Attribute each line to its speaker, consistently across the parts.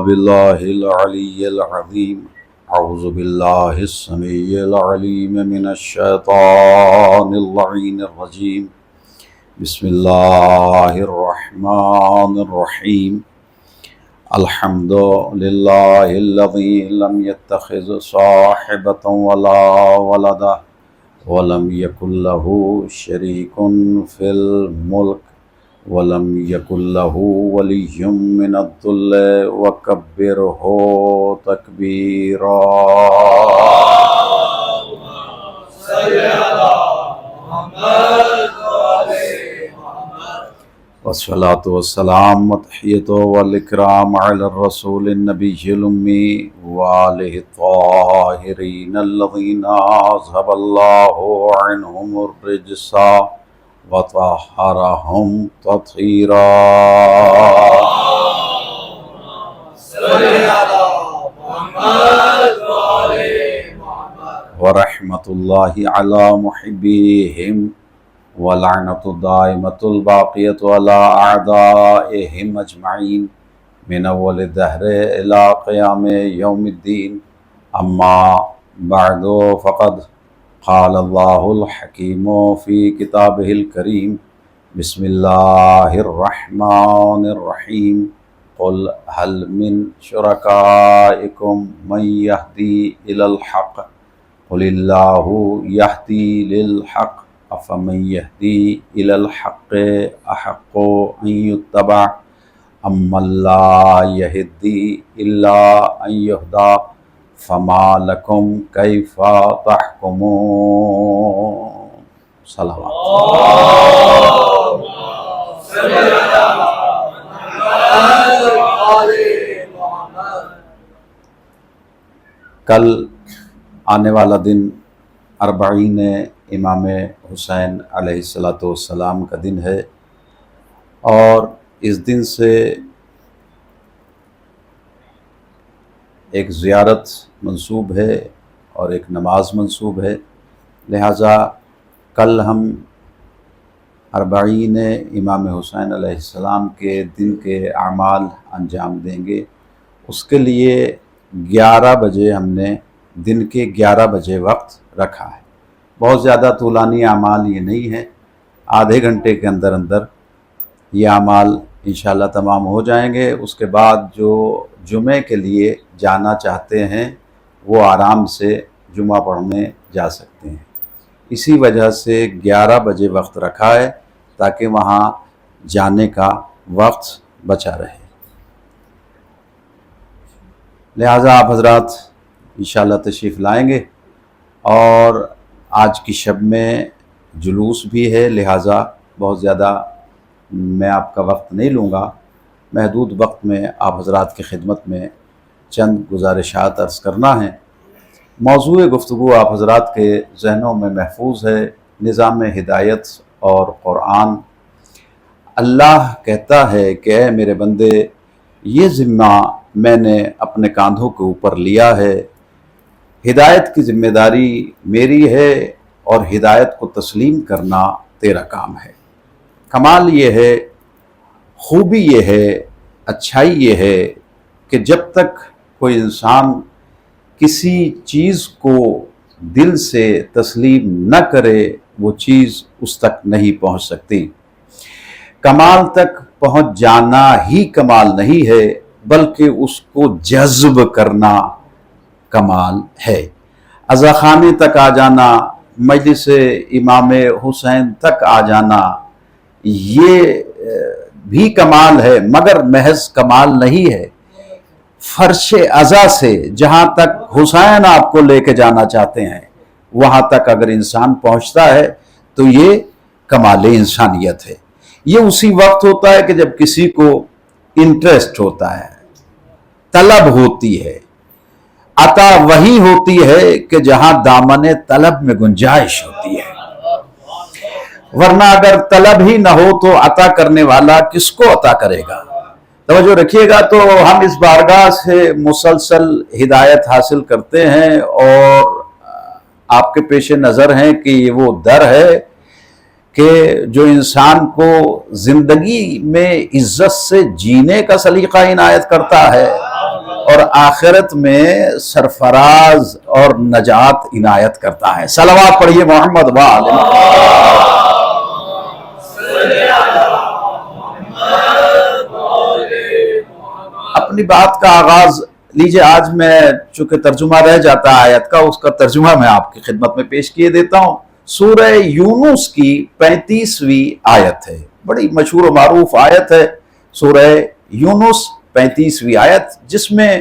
Speaker 1: بالله العلي العظيم. أعوذ بالله السميع العليم من الشيطان اللعين الرجيم. بسم الله الرحمن الرحيم. الحمد لله الذي لم يتخذ صاحبة ولا ولدا ولم يكن له شريك في الملك ولم يكن له ولي من الذل وكبره تكبيرا. والصلاة والسلام وتحية والإكرام على الرسول النبي الأمي وآله الطاهرين الذين أذهب الله عنهم الرجس وطهرهم تطهيرا. ورحمة الله على محبيهم ولعنة الدائمة الباقية على أعدائهم أجمعين من أول الدهر إلى قيام يوم الدين. أما بعد فقد قال الله الحكيم في كتابه الكريم. بسم الله الرحمن الرحيم. قل هل من شركائكم من يهدي إلى الحق قل الله يهدي للحق أفمن يهدي إلى الحق أحق أن يتبع أمن لا يهدي إلا أن يهدى فما لكم كيف تحكمون. صلوات. کل آنے والا دن اربعین امام حسین علیہ السلام کا دن ہے، اور اس دن سے ایک زیارت منسوب ہے اور ایک نماز منسوب ہے. لہٰذا کل ہم اربعین امام حسین علیہ السلام کے دن کے اعمال انجام دیں گے. اس کے لیے 11 بجے ہم نے دن کے 11 بجے وقت رکھا ہے. بہت زیادہ طولانی اعمال یہ نہیں ہے، آدھے گھنٹے کے اندر اندر یہ اعمال انشاءاللہ تمام ہو جائیں گے. اس کے بعد جو جمعے کے لیے جانا چاہتے ہیں وہ آرام سے جمعہ پڑھنے جا سکتے ہیں. اسی وجہ سے 11 بجے وقت رکھا ہے تاکہ وہاں جانے کا وقت بچا رہے. لہٰذا آپ حضرات انشاءاللہ تشریف لائیں گے، اور آج کی شب میں جلوس بھی ہے، لہٰذا بہت زیادہ میں آپ کا وقت نہیں لوں گا. محدود وقت میں آپ حضرات کی خدمت میں چند گزارشات عرض کرنا ہے. موضوع گفتگو آپ حضرات کے ذہنوں میں محفوظ ہے، نظام ہدایت اور قرآن. اللہ کہتا ہے کہ اے میرے بندے، یہ ذمہ میں نے اپنے کاندھوں کے اوپر لیا ہے. ہدایت کی ذمہ داری میری ہے اور ہدایت کو تسلیم کرنا تیرا کام ہے. کمال یہ ہے، خوبی یہ ہے، اچھائی یہ ہے کہ جب تک کوئی انسان کسی چیز کو دل سے تسلیم نہ کرے وہ چیز اس تک نہیں پہنچ سکتی. کمال تک پہنچ جانا ہی کمال نہیں ہے، بلکہ اس کو جذب کرنا کمال ہے. عزاخانے تک آ جانا، مجلس امام حسین تک آ جانا، یہ بھی کمال ہے مگر محض کمال نہیں ہے. فرش عزا سے جہاں تک حسین آپ کو لے کے جانا چاہتے ہیں وہاں تک اگر انسان پہنچتا ہے تو یہ کمال انسانیت ہے. یہ اسی وقت ہوتا ہے کہ جب کسی کو انٹرسٹ ہوتا ہے، طلب ہوتی ہے. عطا وہی ہوتی ہے کہ جہاں دامن طلب میں گنجائش ہوتی ہے، ورنہ اگر طلب ہی نہ ہو تو عطا کرنے والا کس کو عطا کرے گا. توجہ رکھیے گا. تو ہم اس بارگاہ سے مسلسل ہدایت حاصل کرتے ہیں، اور آپ کے پیش نظر ہیں کہ یہ وہ در ہے کہ جو انسان کو زندگی میں عزت سے جینے کا سلیقہ عنایت کرتا ہے، اور آخرت میں سرفراز اور نجات عنایت کرتا ہے۔ صلوات پڑھیے محمد وآل محمد۔ اپنی بات کا آغاز لیجئے، آج میں چونکہ ترجمہ رہ جاتا ہے آیت کا، اس کا ترجمہ میں آپ کی خدمت میں پیش کیے دیتا ہوں۔ سورہ یونس کی 35ویں آیت ہے، بڑی مشہور و معروف آیت ہے سورہ یونس 35ویں آیت، جس میں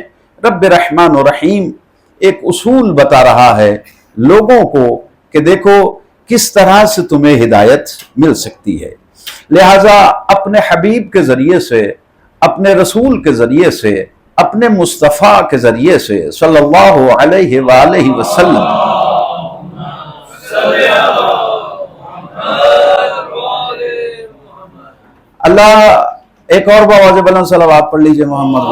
Speaker 1: رب رحمان و رحیم ایک اصول بتا رہا ہے لوگوں کو کہ دیکھو کس طرح سے تمہیں ہدایت مل سکتی ہے۔ لہٰذا اپنے حبیب کے ذریعے سے، اپنے رسول کے ذریعے سے، اپنے مصطفیٰ کے ذریعے سے صلی اللہ علیہ وآلہ وسلم اللہ ایک اور بآواز بلند صلوات پڑھ لیجئے محمد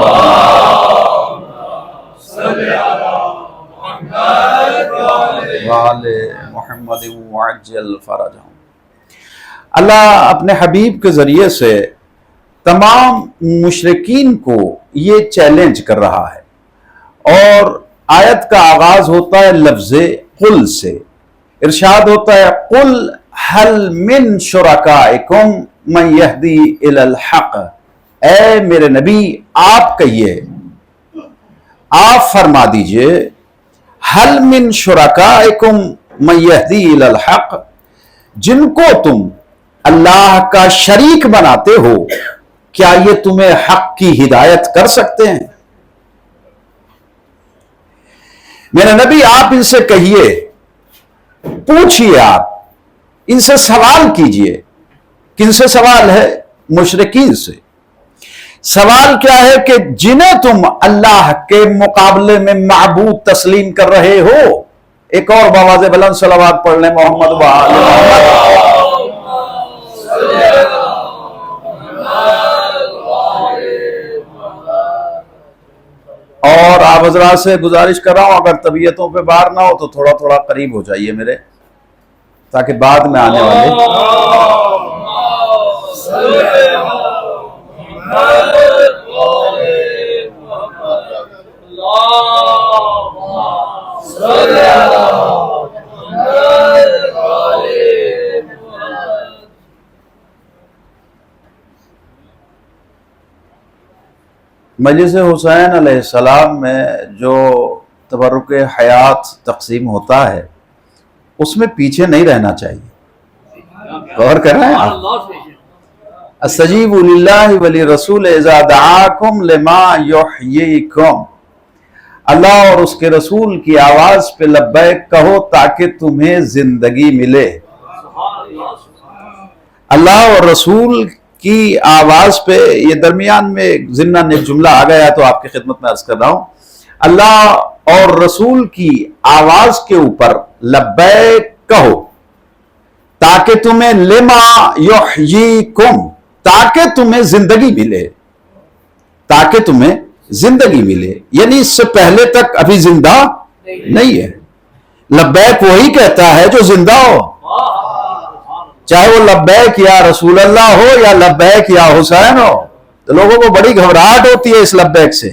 Speaker 1: وآل محمد وعجل فرجہم۔ اللہ اپنے حبیب کے ذریعے سے تمام مشرکین کو یہ چیلنج کر رہا ہے، اور آیت کا آغاز ہوتا ہے لفظ قل سے، ارشاد ہوتا ہے قل هل من شرکائکم من یہدی الی الحق، اے میرے نبی آپ کہیے، آپ فرما دیجئے هل من شرکائکم من یہدی الی الحق، جن کو تم اللہ کا شریک بناتے ہو کیا یہ تمہیں حق کی ہدایت کر سکتے ہیں؟ میرے نبی آپ ان سے کہیے، پوچھئے، آپ ان سے سوال کیجئے۔ کن سے سوال ہے؟ مشرکین سے۔ سوال کیا ہے کہ جنہیں تم اللہ کے مقابلے میں معبود تسلیم کر رہے ہو۔ ایک اور بآواز بلند صلوات پڑھ لیں محمد وآل محمد۔ اور آپ حضرات سے گزارش کر رہا ہوں اگر طبیعتوں پہ بار نہ ہو تو تھوڑا تھوڑا قریب ہو جائیے میرے، تاکہ بعد میں آنے والے مجلس حسین علیہ السلام میں جو تبرک حیات تقسیم ہوتا ہے اس میں پیچھے نہیں رہنا چاہیے۔ غور کر رہے ہیں آپ؟ استجیبوا للہ وللرسول اذا دعاکم لما یحییکم، اللہ اور اس کے رسول کی آواز پہ لبیک کہو تاکہ تمہیں زندگی ملے۔ اللہ اور رسول کی آواز پہ، یہ درمیان میں ضمناً ایک جملہ آ گیا تو آپ کی خدمت میں عرض کر رہا ہوں، اللہ اور رسول کی آواز کے اوپر لبیک کہو تاکہ تمہیں لما یحییکم، تاکہ تمہیں زندگی ملے، تاکہ تمہیں زندگی ملے، یعنی اس سے پہلے تک ابھی زندہ نہیں ہے۔ لبیک وہی کہتا ہے جو زندہ ہو، چاہے وہ لبیک یا رسول اللہ ہو یا لبیک یا حسین ہو۔ تو لوگوں کو بڑی گھبراہٹ ہوتی ہے اس لبیک سے۔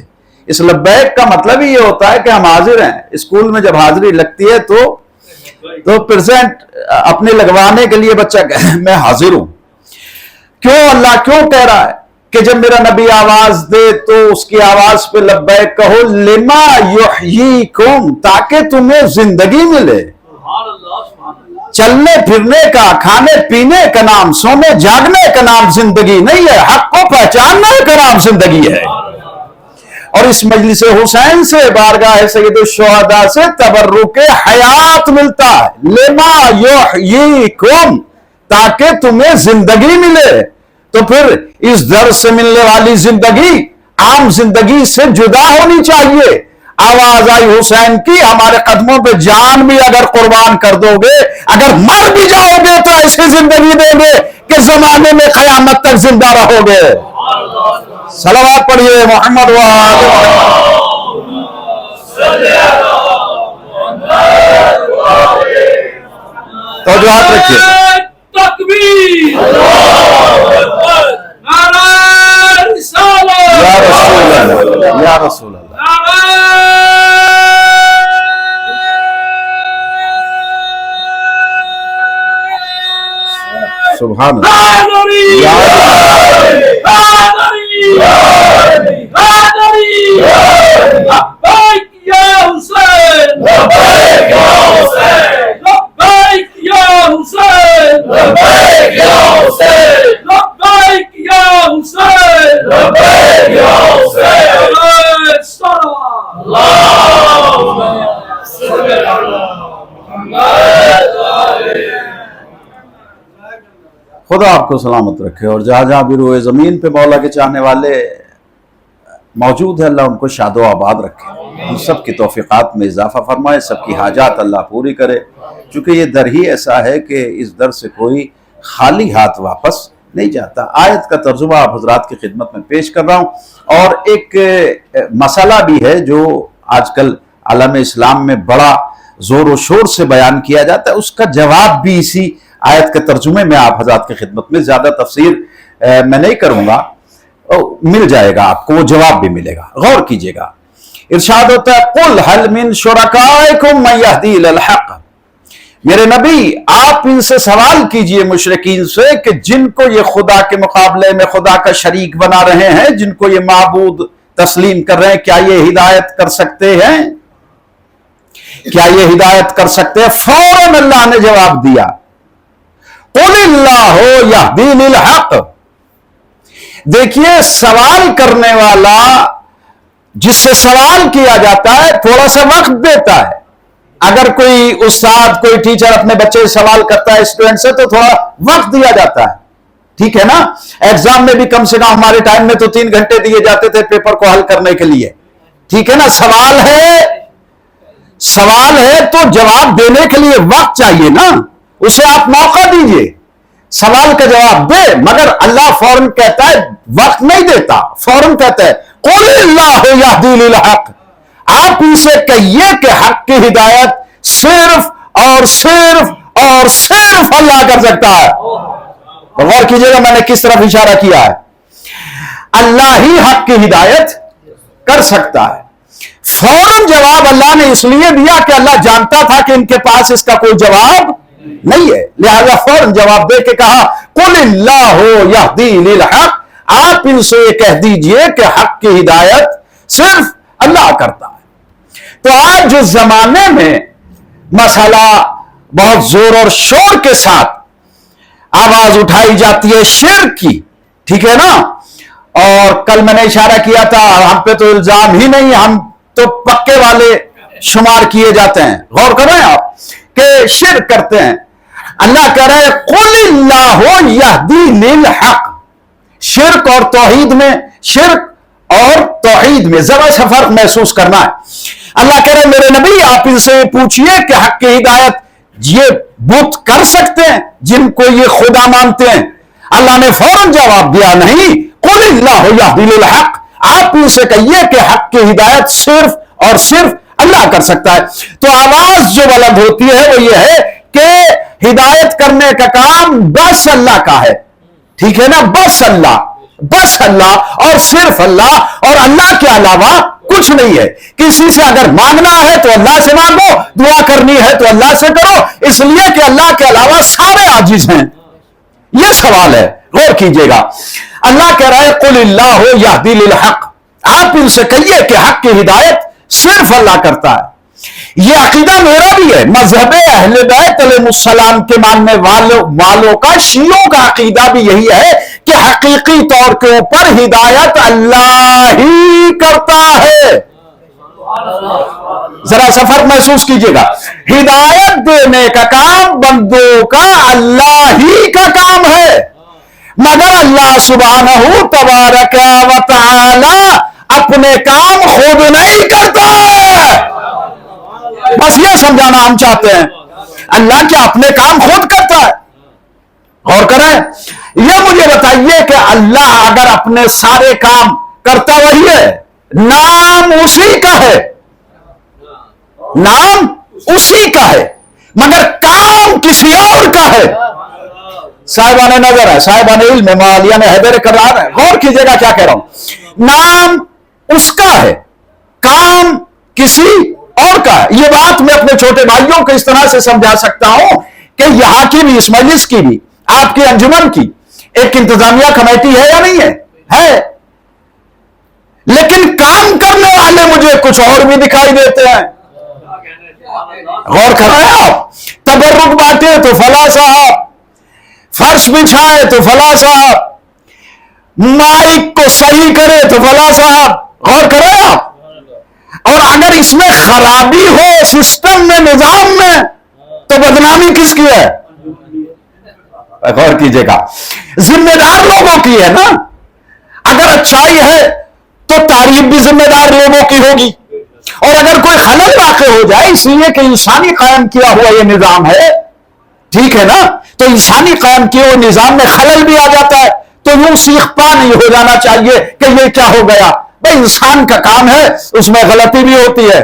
Speaker 1: اس لبیک کا مطلب ہی یہ ہوتا ہے کہ ہم حاضر ہیں۔ اسکول میں جب حاضری لگتی ہے تو پریزنٹ اپنے لگوانے کے لیے بچہ کہے میں حاضر ہوں۔ کیوں اللہ کیوں کہہ رہا ہے کہ جب میرا نبی آواز دے تو اس کی آواز پہ لبیک کہو لما یحییکم، تاکہ تمہیں زندگی ملے۔ چلنے پھرنے کا، کھانے پینے کا نام، سونے جاگنے کا نام زندگی نہیں ہے، حق کو پہچاننے کا نام زندگی ہے۔ اور اس مجلس حسین سے، بارگاہ سید الشہداء سے تبرک حیات ملتا ہے، لما یحییکم، تاکہ تمہیں زندگی ملے۔ تو پھر اس در سے ملنے والی زندگی عام زندگی سے جدا ہونی چاہیے۔ آواز آئی حسین کی، ہمارے قدموں پہ جان بھی اگر قربان کر دو گے، اگر مر بھی جاؤ گے تو ایسی زندگی دیں گے کہ زمانے میں قیامت تک زندہ رہو گے۔ صلوات پڑھیے محمد وآل توجہات رکھیے۔
Speaker 2: تکبیر،
Speaker 1: یا رسول اللہ، یا رسول اللہ۔ सुभान अल्लाह।
Speaker 2: हैदरी
Speaker 1: या
Speaker 2: हैदरी हैदरी लब्बैक या हुसैन लब्बैक या हुसैन लब्बैक या हुसैन लब्बैक या हुसैन लब्बैक या हुसैन लब्बैक या हुसैन अल्लाहुम्मा सल्ली अला मुहम्मद व आले
Speaker 1: खुदा आपको सलामत रखे और जहाँ जहाँ भी रोए ज़मीन पे मौला के चाहने वाले मौजूद है, अल्लाह उनको शादो आबाद रखे, उन सब की तौफ़ीक़ात में इजाफ़ा फरमाए, सबकी हाजात अल्लाह पूरी करे। चूँकि ये दर ही ऐसा है कि इस दर से कोई खाली हाथ वापस नहीं जाता। आयत का तर्जुमा आप हज़रात की खिदमत में पेश कर रहा हूँ, और एक मसला भी है जो आजकल आलम इस्लाम में बड़ा ज़ोर व शोर से बयान किया जाता है, उसका जवाब भी इसी आयत के तर्जुमे में आप हज़रात की खिदमत में, ज़्यादा तफसीर मैं नहीं करूँगा, मिल जाएगा आपको, वो जवाब भी मिलेगा, गौर कीजिएगा। इरशाद होता है कुल हल मिन शुरकाइकुम मन यहदी इलल हक़, मेरे नबी आप इनसे सवाल कीजिए मुशरिकीन से कि जिनको ये खुदा के मुकाबले में खुदा का शरीक बना रहे हैं, जिनको ये माबूद तस्लीम कर रहे हैं, क्या ये हिदायत कर सकते हैं? क्या ये हिदायत कर सकते हैं? फौरन अल्लाह ने जवाब दिया कुलिल्लाहु यहदी लिल हक़। देखिए, सवाल करने वाला जिससे सवाल किया जाता है थोड़ा सा वक्त देता है। अगर कोई उस्ताद, कोई टीचर अपने बच्चे से सवाल करता है स्टूडेंट से, तो थोड़ा वक्त दिया जाता है, ठीक है ना। एग्जाम में भी कम से कम हमारे टाइम में तो 3 घंटे दिए जाते थे पेपर को हल करने के लिए, ठीक है ना। सवाल है तो जवाब देने के लिए वक्त चाहिए ना, उसे आप मौका दीजिए, सवाल का जवाब दे। मगर अल्लाह फौरन कहता है, वक्त नहीं देता, फौरन कहता है कुलिल्लाहु यहदी लिल हक़, आप इनसे कहिए कि हक की हिदायत सिर्फ और सिर्फ और सिर्फ अल्लाह कर सकता है। तो गौर कीजिएगा मैंने किस तरफ इशारा किया है, अल्लाह ही हक की हिदायत कर सकता है। फौरन जवाब अल्लाह ने इसलिए दिया कि अल्लाह जानता था कि इनके पास इसका कोई जवाब नहीं है, लिहाजा फौरन जवाब दे के कहा कुलिल्लाहु यहदी लिल हक़, आप इनसे ये कह दीजिए कि हक की हिदायत सिर्फ अल्लाह करता है। तो आज जो जमाने में मसला बहुत जोर और शोर के साथ आवाज उठाई जाती है शिर्क की, ठीक है ना। और कल मैंने इशारा किया था, हम पे तो इल्जाम ही नहीं, हम तो पक्के वाले शुमार किए जाते हैं। गौर करें आप कि शिर्क करते हैं। अल्लाह कह रहे हैं कुलिल्लाहु यहदी लिल हक़। शिर्क और तौहीद में, शिर्क और तौहीद में जरा सा फर्क महसूस करना है। अल्लाह कह रहे मेरे नबी आप इनसे पूछिए कि हक की हिदायत ये बुत कर सकते हैं जिनको ये खुदा मानते हैं। अल्लाह ने फौरन जवाब दिया नहीं, कुलिल्लाहु यहदी लिल हक़, आप इनसे कहिए कि हक की हिदायत सिर्फ और सिर्फ अल्लाह कर सकता है। तो आवाज जो बुलंद होती है वो ये है कि हिदायत करने का काम बस अल्लाह का है, ठीक है ना। बस अल्लाह और सिर्फ अल्लाह, और अल्लाह के अलावा कुछ नहीं है। किसी से अगर मांगना है तो अल्लाह से मांगो, दुआ करनी है तो अल्लाह से करो, इसलिए कि अल्लाह के अलावा सारे आजिज हैं। यह सवाल है, गौर कीजिएगा। अल्लाह कह रहा है कुलिल्लाहु यहदी लिल हक़, आप इनसे कहिए कि हक की हिदायत सिर्फ अल्लाह करता है। यह अकीदा मेरा भी है, मजहब अहले बैत अलैहिस्सलाम के मानने वालों का, शियों का अकीदा भी यही है कि हकीकी तौर के ऊपर हिदायत अल्लाह ही करता है। जरा सा फर्क महसूस कीजिएगा, हिदायत देने का काम बंदों का अल्लाह ही का काम है, मगर अल्लाह सुब्हानहू तबारक व तआला अपने काम खुद नहीं करता है। बस ये समझाना हम चाहते हैं, अल्लाह क्या अपने काम खुद करता है? गौर करें। ये मुझे बताइए कि अल्लाह अगर अपने सारे काम करता वही है, नाम उसी का है, नाम उसी का है, मगर काम किसी और का है। साहिबान नजर है, साहिबान इल्म, मालियान हैदर करार है, गौर कीजिएगा क्या कह रहा हूं। नाम उसका है, काम किसी और का है। ये बात मैं अपने छोटे भाइयों को इस तरह से समझा सकता हूं कि यहां की भी, इस मजलिस की भी, آپ کی انجمن کی ایک انتظامیہ کمیٹی ہے یا نہیں ہے؟ لیکن کام کرنے والے مجھے کچھ اور بھی دکھائی دیتے ہیں. غور کر رہے ہیں آپ؟ تبرک بانٹے تو فلاں صاحب، فرش بچھائے تو فلاں صاحب، مائک کو صحیح کرے تو فلاں صاحب. غور کر رہے ہیں آپ؟ اور اگر اس میں خرابی ہو سسٹم میں، نظام میں، تو بدنامی کس کی ہے؟ غور کیجئے گا، ذمہ دار لوگوں کی ہے نا. اگر اچھائی ہے تو تعریف بھی ذمہ دار لوگوں کی ہوگی، اور اگر کوئی خلل واقع ہو جائے اس لیے کہ انسانی قائم کیا ہوا یہ نظام ہے، ٹھیک ہے نا، تو انسانی قائم کیے ہوئے نظام میں خلل بھی آ جاتا ہے تو یوں سیخ پا نہیں ہو جانا چاہیے کہ یہ کیا ہو گیا. بھائی انسان کا کام ہے، اس میں غلطی بھی ہوتی ہے.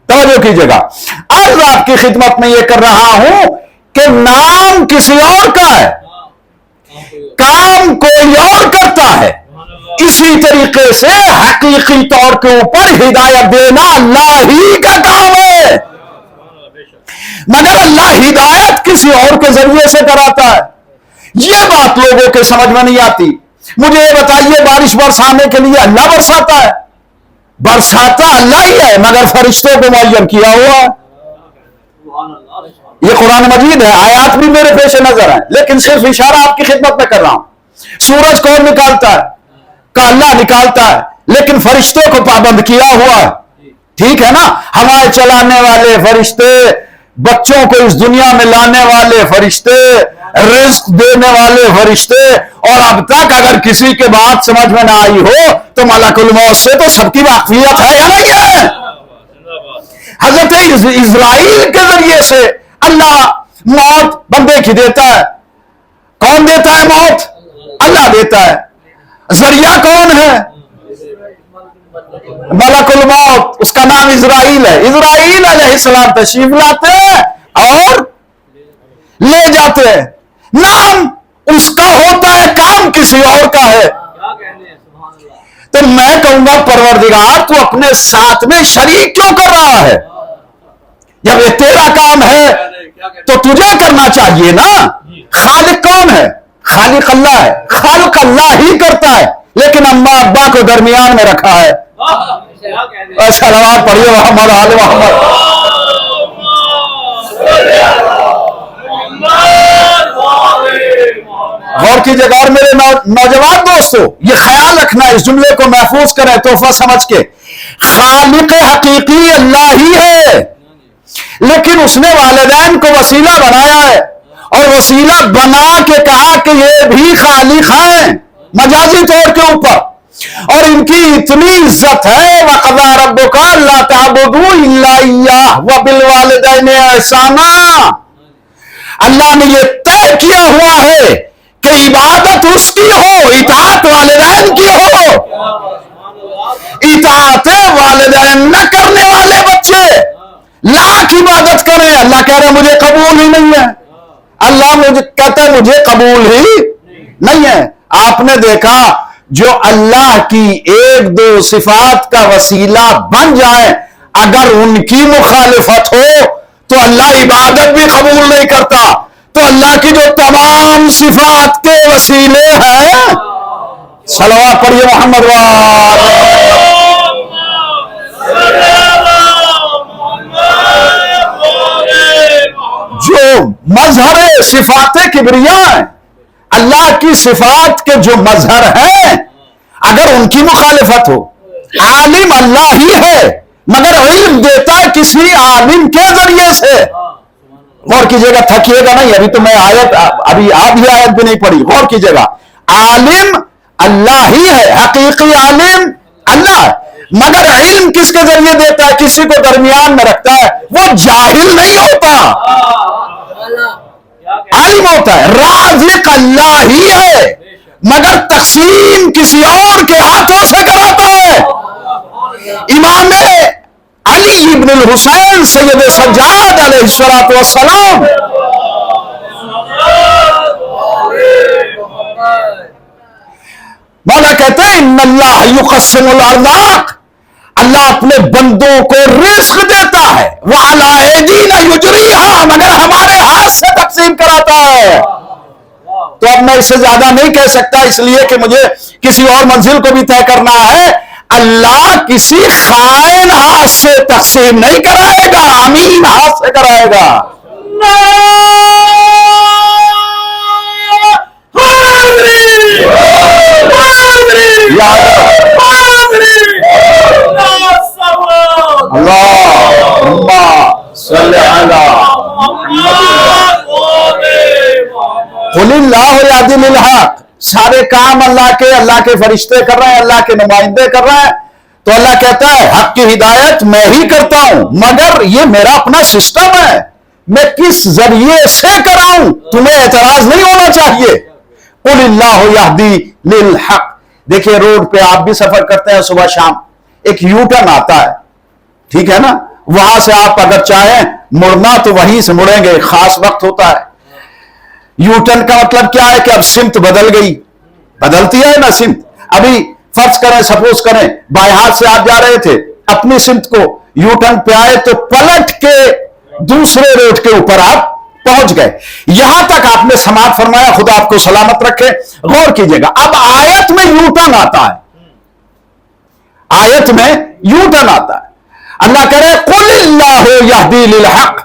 Speaker 1: توجہ کیجئے گا، عرض آپ کی خدمت میں یہ کر رہا ہوں کہ نام کسی اور کا ہے، کام کوئی اور کرتا ہے. اسی طریقے سے حقیقی طور کے اوپر ہدایت دینا اللہ ہی کا کام ہے، مگر اللہ ہدایت کسی اور کے ذریعے سے کراتا ہے. یہ بات لوگوں کے سمجھ میں نہیں آتی. مجھے یہ بتائیے، بارش برسانے کے لیے اللہ برساتا ہے؟ برساتا اللہ ہی ہے، مگر فرشتوں کو معین کیا ہوا ہے. یہ قرآن مجید ہے، آیات بھی میرے پیش نظر ہیں، لیکن صرف اشارہ آپ کی خدمت میں کر رہا ہوں. سورج کون نکالتا ہے؟ کہ اللہ نکالتا ہے، لیکن فرشتوں کو پابند کیا ہوا ہے. ٹھیک ہے نا، ہوائیں چلانے والے فرشتے، بچوں کو اس دنیا میں لانے والے فرشتے، رزق دینے والے فرشتے. اور اب تک اگر کسی کے بات سمجھ میں نہ آئی ہو تو ملک الموت سے تو سب کی واقفیت ہے یا نہیں ہے؟ حضرت اسرائیل کے ذریعے سے اللہ موت بندے کی دیتا ہے. کون دیتا ہے موت؟ اللہ دیتا ہے. ذریعہ کون ہے؟ ملک الموت، اس کا نام اسرائیل ہے. اسرائیل علیہ السلام تشریف لاتے ہیں اور لے جاتے ہیں. نام اس کا ہوتا ہے، کام کسی اور کا ہے. تو میں کہوں گا پروردگار تو اپنے ساتھ میں شریک کیوں کر رہا ہے؟ جب یہ تیرا کام ہے تو تجھے کرنا چاہیے نا. خالق کون ہے؟ خالق اللہ ہے. خالق اللہ ہی کرتا ہے، لیکن اماں ابا کو درمیان میں رکھا ہے. صلوات پڑھیے محمد آل محمد. غور کیجئے گا. اور میرے نوجوان دوستو، یہ خیال رکھنا، اس جملے کو محفوظ کریں تحفہ سمجھ کے. خالق حقیقی اللہ ہی ہے، لیکن اس نے والدین کو وسیلہ بنایا ہے، اور وسیلہ بنا کے کہا کہ یہ بھی خالق ہیں مجازی طور کے اوپر. اور ان کی اتنی عزت ہے، وَقَضَىٰ رَبُّكَ أَلَّا تَعْبُدُوا إِلَّا إِيَّاهُ وَبِالْوَالِدَيْنِ إِحْسَانًا. اللہ نے یہ طے کیا ہوا ہے کہ عبادت اس کی ہو، اطاعت والدین کی ہو. اطاعت والدین نہ کرنے والے بچے لاکھ عبادت کریں، اللہ کہہ رہے مجھے قبول ہی نہیں ہے. اللہ مجھے کہتا ہے مجھے قبول ہی نہیں ہے. آپ نے دیکھا جو اللہ کی ایک دو صفات کا وسیلہ بن جائے، اگر ان کی مخالفت ہو تو اللہ عبادت بھی قبول نہیں کرتا. تو اللہ کی جو تمام صفات کے وسیلے ہیں، صلوات پڑھیے محمد جو مظہر صفات کبریا ہیں، اللہ کی صفات کے جو مظہر ہیں، اگر ان کی مخالفت ہو. عالم اللہ ہی ہے، مگر علم دیتا ہے کسی عالم کے ذریعے سے. غور کیجئے گا، تھکیے گا نہیں، ابھی تو میں ابھی آدھی آیت بھی نہیں پڑھی. غور کیجئے گا، عالم اللہ ہی ہے، حقیقی عالم اللہ ہے، مگر علم کس کے ذریعے دیتا ہے؟ کسی کو درمیان میں رکھتا ہے. وہ جاہل نہیں ہوتا، عالم ہوتا ہے. رازق اللہ ہی ہے، مگر تقسیم کسی اور کے ہاتھوں سے کراتا ہے. امام علی ابن الحسین سید سجاد علیہ السلام مولا کہتے ہیں ان اللہ یقسم الارزاق، اللہ اپنے بندوں کو رزق دیتا ہے. وَعَلَىٰ أَيْدِينَا يُجْرِيهَا، مگر ہمارے ہاتھ سے تقسیم کراتا ہے. تو اب میں इससे ज्यादा नहीं कह सकता, इसलिए कि मुझे किसी और मंजिल को भी तय करना है। अल्लाह किसी खाइन हाथ से तकसीम नहीं कराएगा, अमीन हाथ से कराएगा। सारे काम अल्लाह के फरिश्ते कर रहे हैं, अल्लाह के नुमाइंदे कर रहे हैं। तो अल्लाह कहता है हक की हिदायत मैं ही करता हूं, मगर ये मेरा अपना सिस्टम है, मैं किस जरिए से कराऊं तुम्हें एतराज नहीं होना चाहिए। कुलिल्लाहु यहदी लिल हक। देखिए रोड पे आप भी सफर करते हैं, सुबह शाम एक यू टर्न आता है, ठीक है ना, वहां से आप अगर चाहें मुड़ना तो वहीं से मुड़ेंगे, खास वक्त होता है। यू टर्न का मतलब क्या है कि अब सिमत बदल गई, बदलती है ना सिमत। अभी फर्ज करें, सपोज करें बाएं हाथ से आप जा रहे थे, अपनी सिमत को यू टर्न पे आए तो पलट के दूसरे रोड के ऊपर आप पहुंच गए। यहां तक आपने समाप्त फरमाया, खुदा आपको सलामत रखे। गौर कीजिएगा, अब आयत में यू टर्न आता है, आयत में यू टर्न आता है। अल्लाह कह रहे कुलिल्लाहु यहदी लिल हक,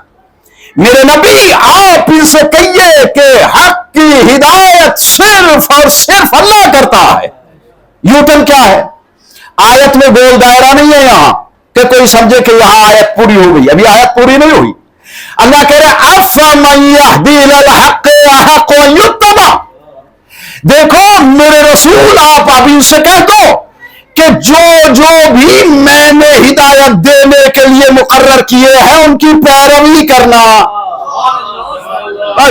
Speaker 1: मेरे नबी आप इनसे कहिए कि हक की हिदायत सिर्फ और सिर्फ अल्लाह करता है। यू टर्न क्या है? आयत में गोल दायरा नहीं है यहां कि कोई समझे कि यहां आयत पूरी हो गई, अभी आयत पूरी नहीं हुई। अल्लाह कह रहे अफमन यहदी लिल हक अहक़ अन युत्तबा। देखो मेरे रसूल आप अभी उनसे कह दो कि जो जो भी मैंने हिदायत देने के लिए मुकर्रर किए हैं उनकी पैरवी करना।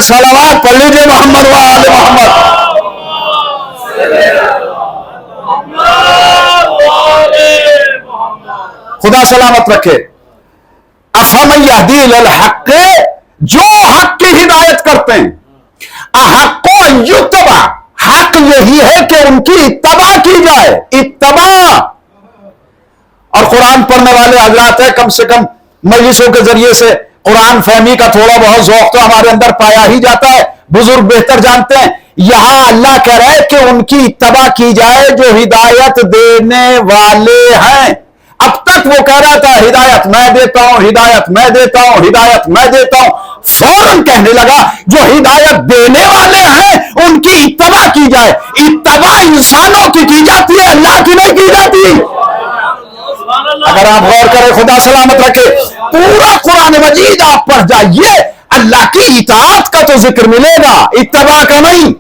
Speaker 1: सलावत पढ़ लीजिए मोहम्मद व आले मोहम्मद। खुदा सलामत रखे। अफमन यहदी लिल हक, जो हक की हिदायत करते हैं, अहक़ अन युत्तबा, हक यही है कि उनकी इत्तबा की जाए, इत्तबा। और कुरान पढ़ने वाले हजरात है, कम से कम मजलिसों के जरिए से कुरान फहमी का थोड़ा बहुत ज़ौक़ तो हमारे अंदर पाया ही जाता है, बुजुर्ग बेहतर जानते हैं। यहां अल्लाह कह रहा है कि उनकी इत्तबा की जाए जो हिदायत देने वाले हैं। अब तक वो कह रहा था हिदायत मैं देता हूं, हिदायत मैं देता हूं, हिदायत मैं देता हूं, फौरन कहने लगा जो हिदायत देने वाले हैं उनकी इत्तबा की जाए। इत्तबा इंसानों की जाती है, अल्लाह की नहीं की जाती। अगर आप गौर करें, खुदा सलामत रखे, पूरा कुरान मजीद आप पढ़ जाइए, अल्लाह की इताअत का तो जिक्र मिलेगा, इत्तबा का नहीं।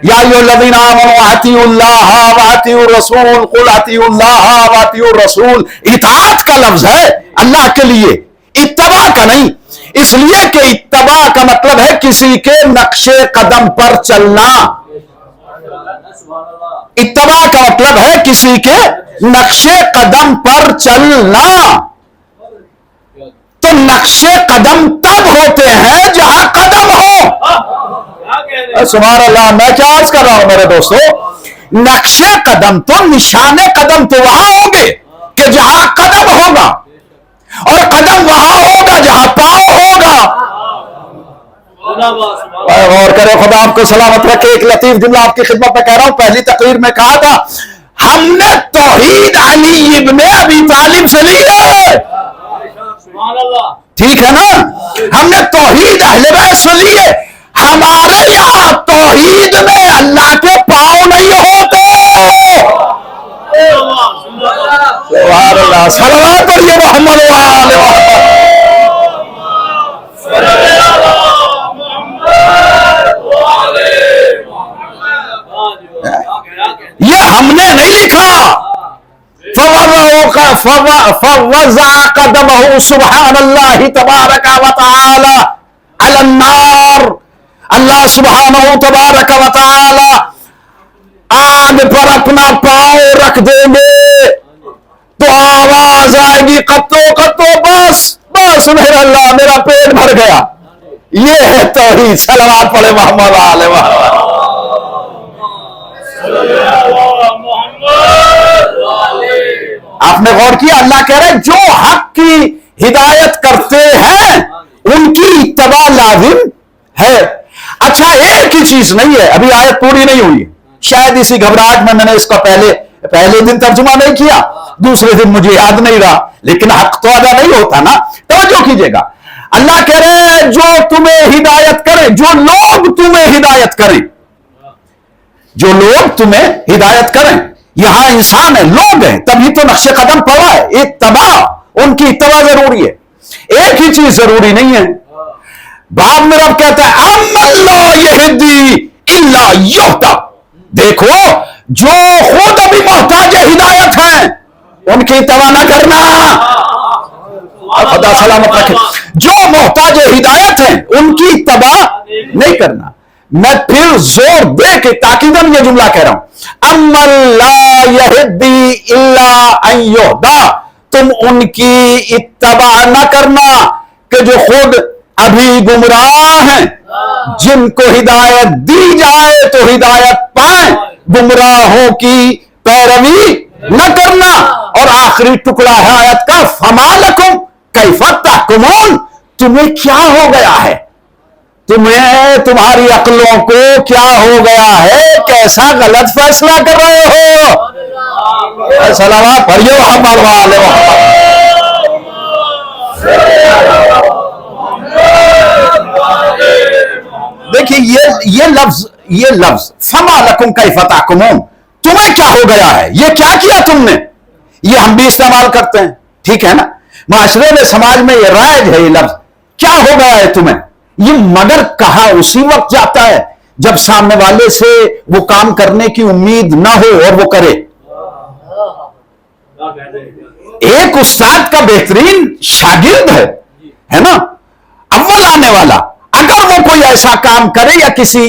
Speaker 1: या अय्युहल्लज़ीना आमनू अतीउल्लाह व अतीउर रसूल कुल अतीउल्लाह व अतीउर रसूल। इताअत का लफ्ज है अल्लाह के लिए, इत्तबा का नहीं। इसलिए कि इत्तबा का मतलब है किसी के नक्शे कदम पर चलना। इत्तबा का मतलब है किसी के नक्शे कदम पर चलना। तो नक्शे कदम तब होते हैं जहां कदम हो। सुभान अल्लाह, मैं क्या अर्ज कर रहा हूं मेरे दोस्तों, नक्शे कदम तो निशाने कदम तो वहां होंगे कि जहां कदम होगा, और कदम वहां होगा जहां पांव होगा। गौर करें, खुदा आपको सलामत रखे। एक लतीफ जुमला आपकी खिदमत में कह रहा हूं, पहली तकरीर में कहा था हमने तौहीद अली इब्ने अबी तालिब से ली है, ठीक है ना, हमने तौहीद अहले बैत से ली है। हमारे यहां तौहीद में अल्लाह के पांव नहीं होते। सलावत पढ़िए मोहम्मद व आले मोहम्मद। ये हमने नहीं लिखा। फवज़ा कदमहु सुब्हानल्लाहि तबारक व तआला अलन्नार। अल्लाह सुब्हानहु तबारक व तआला आग पर अपना पांव रख देंगे तो आवाज आएगी कत्तो कत्तो, बस बस मेरा अल्लाह, मेरा पेट भर गया। ये है तौहीद। सलावत पढ़े मोहम्मद आले मोहम्मद। आपने गौर किया, अल्लाह कह रहे जो हक की हिदायत करते हैं उनकी इत्तबा लाजिम है। अच्छा, एक ही चीज नहीं है, अभी आयत पूरी नहीं हुई है। शायद इसी घबराहट में मैंने इसका पहले दिन तर्जुमा नहीं किया, दूसरे दिन मुझे याद नहीं रहा, लेकिन हक तो अदा नहीं होता ना। तवज्जो कीजिएगा, अल्लाह कह रहे हैं जो तुम्हें हिदायत करें, जो लोग तुम्हें हिदायत करें, जो लोग तुम्हें हिदायत करें। यहां इंसान है, लोग हैं, तभी तो नक्शे कदम पड़ा है। इत्तबा, उनकी इत्तबा जरूरी है, एक ही चीज जरूरी नहीं है। बाप में रब कहता है अम्मल्ला यहदी इल्ला युहदा, देखो जो खुद अभी मोहताज हिदायत है उनकी इत्तबा ना करना, खुदा सलामत रखे। जो मोहताज हिदायत है उनकी इत्तबा नहीं करना। मैं फिर जोर दे के ताकीदन ये जुमला कह रहा हूं, अम्मल्ला यहदी इल्ला अन युहदा, तुम उनकी इत्तबा न करना कि जो खुद अभी गुमराह हैं, जिनको हिदायत दी जाए तो हिदायत पाए, गुमराहों की पैरवी न करना। और आखिरी टुकड़ा है आयत का, फमालकुम कैफा तहकुमून, तुम्हें क्या हो गया है, तुम्हें तुम्हारी अक्लों को क्या हो गया है, कैसा गलत फैसला कर रहे हो। सलावत पढ़ियो मोहम्मद वाले देखिए ये लफ्ज फमा लकुम कैफा तहकुमून, तुम्हें क्या हो गया है, ये क्या किया तुमने, ये हम भी इस्तेमाल करते हैं, ठीक है ना। माशरे में, समाज में ये राइज है ये लफ्ज, क्या हो गया है तुम्हें। ये मगर कहा उसी वक्त जाता है जब सामने वाले से वो काम करने की उम्मीद ना हो और वो करे। एक उस्ताद का बेहतरीन शागिर्द है ना, अव्वल आने वाला, अगर वो कोई ऐसा काम करे या किसी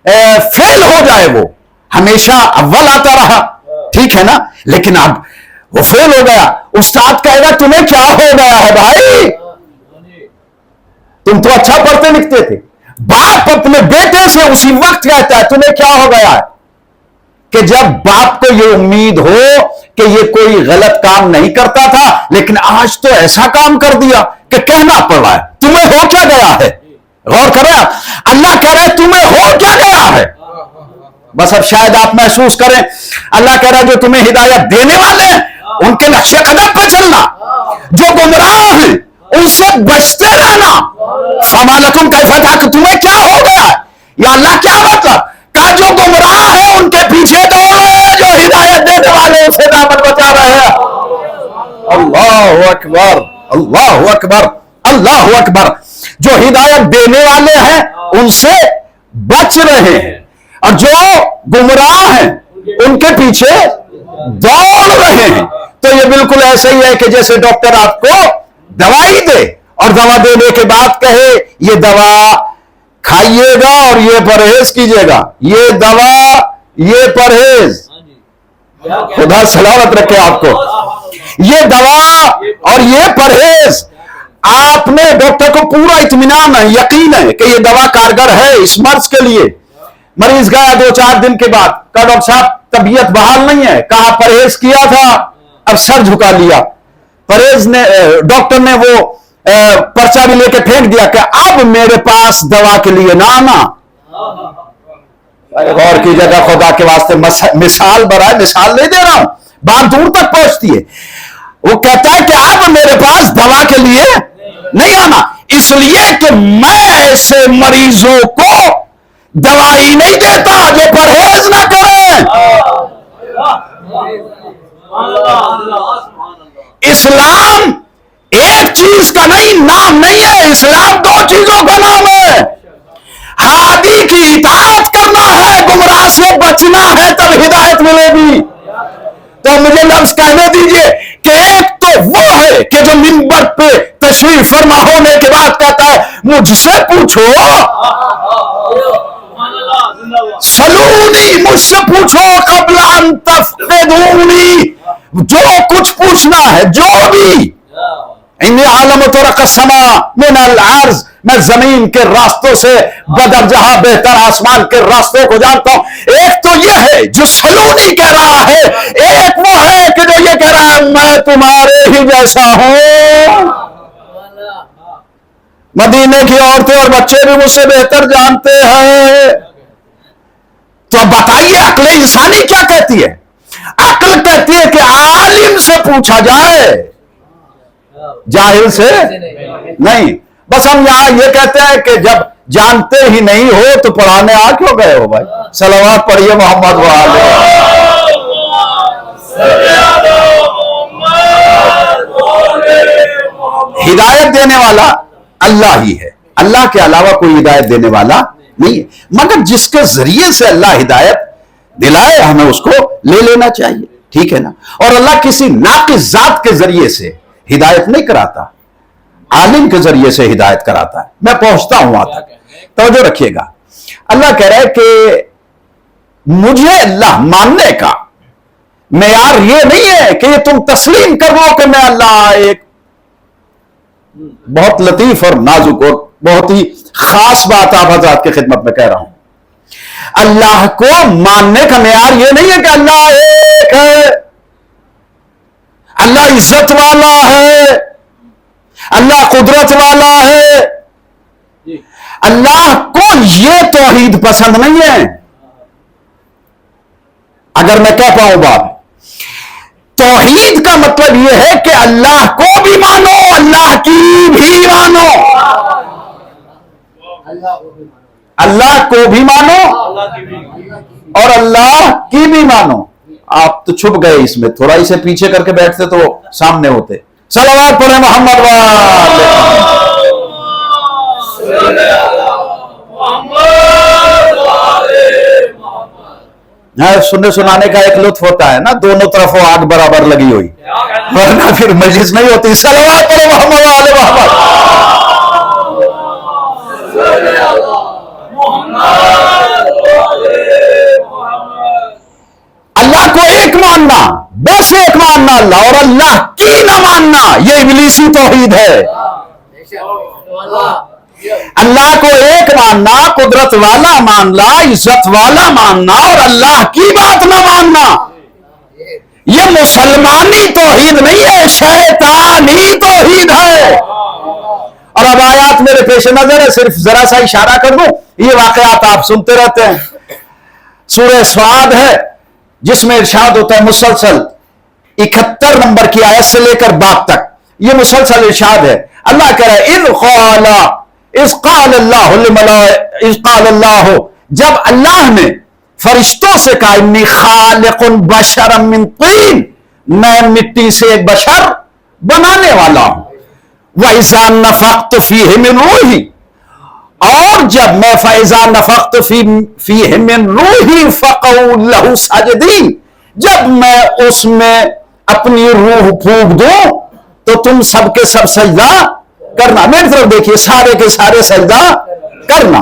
Speaker 1: फेल हो जाए, वो हमेशा अव्वल आता रहा, ठीक है ना, लेकिन अब वो फेल हो गया, उस्ताद कहेगा तुम्हें क्या हो गया है भाई, तुम तो अच्छा पढ़ते लिखते थे। बाप अपने बेटे से उसी वक्त कहता है तुम्हें क्या हो गया है, कि जब बाप को ये उम्मीद हो कि ये कोई गलत काम नहीं करता था, लेकिन आज तो ऐसा काम कर दिया कि कहना पड़ रहा है तुम्हें हो क्या गया है। गौर करें, अल्लाह कह रहे तुम्हें हो क्या गया है। बस अब शायद आप महसूस करें, अल्लाह कह रहा है जो तुम्हें हिदायत देने वाले हैं उनके नक्शे कदम पर चलना, जो गुमराह हैं उनसे बचते रहना। फमालकुम कैफा तहकुमून, तुम्हें क्या हो गया, या अल्लाह क्या मतलब का, जो गुमराह है उनके पीछे दौड़ो, जो हिदायत देने वाले उसे दामन बचा रहे हैं। अल्लाहु अकबर, अल्लाहु अकबर, अल्लाहु अकबर। जो हिदायत देने वाले हैं उनसे बच रहे हैं, और जो गुमराह हैं उनके पीछे दौड़ रहे हैं। तो ये बिल्कुल ऐसे ही है कि जैसे डॉक्टर आपको दवाई दे और दवा देने के बाद कहे ये दवा खाइएगा और ये परहेज कीजिएगा, ये दवा ये परहेज, खुदा सलामत रखे आपको, ये दवा और ये परहेज। आपने डॉक्टर को पूरा इत्मीनान है, यकीन है कि ये दवा कारगर है इस मर्ज के लिए। मरीज गया 2-4 दिन के बाद, कहा डॉक्टर साहब तबीयत बहाल नहीं है, कहा परहेज किया था, अब सर झुका लिया। परहेज ने, डॉक्टर ने वो पर्चा भी लेके फेंक दिया कि अब मेरे पास दवा के लिए ना आना। गौर की जगह खुदा के वास्ते मिसाल बराए, मिसाल नहीं दे रहा हूं, बात दूर तक पहुंचती है। वो कहता है कि अब मेरे पास दवा के लिए नहीं आना, इसलिए कि मैं ऐसे मरीजों को दवाई नहीं देता जो परहेज ना करें। इस्लाम एक चीज का नहीं, नाम नहीं है, इस्लाम 2 चीजों का नाम है। हादी की इताअत करना है, गुमराह से बचना है, तब हिदायत मिलेगी। तो मुझे लफ्ज कहने दीजिए कि एक तो वो है कि जो मिंबर पे तशरीफ फरमा होने के बाद कहता है मुझसे पूछो, सलूनी, मुझसे पूछो कबला तफ्क़िदूनी, जो कुछ पूछना है, जो भी। इन्नी आलम तुरक़ समा मिनल अर्ज़, मैं जमीन के रास्तों से बदरजहा बेहतर आसमान के रास्तों को जानता हूं। एक तो यह है जो सलूनी कह रहा है, एक वो है कि जो ये कह रहा है मैं तुम्हारे ही जैसा हूं। मदीने की औरतें और बच्चे भी मुझसे बेहतर जानते हैं। तो बताइए अक्ल इंसानी क्या कहती है? अक्ल कहती है कि आलिम से पूछा जाए, जाहिल से नहीं। बस हम यहां ये कहते हैं कि जब जानते ही नहीं हो तो पढ़ाने आ क्यों गए हो भाई? सलावत पढ़िए मोहम्मद वाले। हिदायत देने वाला अल्लाह ही है, अल्लाह के अलावा कोई हिदायत देने वाला नहीं है। मगर जिसके जरिए से अल्लाह हिदायत दिलाए हमें उसको ले लेना चाहिए, ठीक है ना। और अल्लाह किसी नाकिस जात के जरिए से हिदायत नहीं कराता, आलिम के जरिए से हिदायत कराता है। मैं पहुंचता हूं वहां तक, तवज्जो रखिएगा। अल्लाह कह रहा है कि मुझे अल्लाह मानने का मेयार ये नहीं है कि तुम तस्लीम कर लो कि मैं अल्लाह एक बहुत लतीफ और नाजुक और बहुत ही खास बात आप हज़रात की खिदमत में कह रहा हूं। अल्लाह को मानने का मेयार ये नहीं है कि अल्लाह एक है, अल्लाह इज्जत वाला है, अल्लाह कुदरत वाला है। अल्लाह को ये तौहीद पसंद नहीं है। अगर मैं कह पाऊं बात, तौहीद का मतलब यह है कि अल्लाह को भी मानो, अल्लाह की भी मानो, अल्लाह को भी मानो और अल्लाह की भी मानो। आप तो छुप गए इसमें, थोड़ा इसे पीछे करके बैठते तो सामने होते। सलावत पढ़े मोहम्मद वाले। सुनने सुनाने का एक लुत्फ होता है ना, दोनों तरफ वो आग बराबर लगी हुई, वरना फिर मजलिस नहीं होती। सलावत पढ़े मोहम्मद वाले मोहम्मद। अल्लाह को एक मानना, बस एक मानना अल्लाह, और अल्लाह की ना मानना, ये इब्लीसी तौहीद है। अल्लाह को एक मानना, कुदरत वाला मानना, इज्जत वाला मानना और अल्लाह की बात ना मानना, ये मुसलमानी तौहीद नहीं है, शैतानी तौहीद है। और अब आयात मेरे पेश नजर है, सिर्फ जरा सा इशारा कर दूं, ये वाकयात आप सुनते रहते हैं। सूरह स्वाद है जिसमें इरशाद होता है मुसलसल 71 नंबर की आयत से लेकर बाप तक, ये मुसलसल इरशाद है। अल्लाह कह रहा है जब अल्लाह ने फरिश्तों से कहा इन्नी खालिकुन बशरम मिन तीन, मैं मिट्टी से एक बशर बनाने वाला हूं। वइज़ा नफ़ख़्तु फ़ीहि मिन रूही, और जब मैं फ़इज़ा नफ़ख़्तु फ़ीहि मिन रूही फ़क़ऊ लहू साजिदीन, जब मैं उसमें अपनी रूह फूंक दूं तो तुम सबके सब सजदा करना। मेरी तरफ देखिए, सारे के सारे सजदा करना।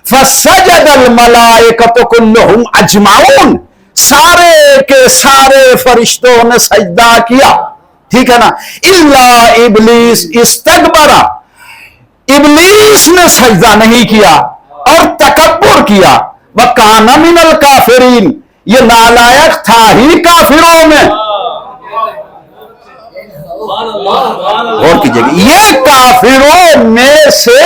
Speaker 1: फसजदल मलाइकतु कुल्लुहुम अजमाउन, सारे के सारे फरिश्तों ने सजदा किया, ठीक है ना। इल्ला इब्लीस इस्तकबरा, इब्लीस ने सजदा नहीं किया और तकब्बुर किया। व काना मिनल काफिरीन, ये नालायक था ही काफिरों में। और कीजिएगा, ये काफिरों में से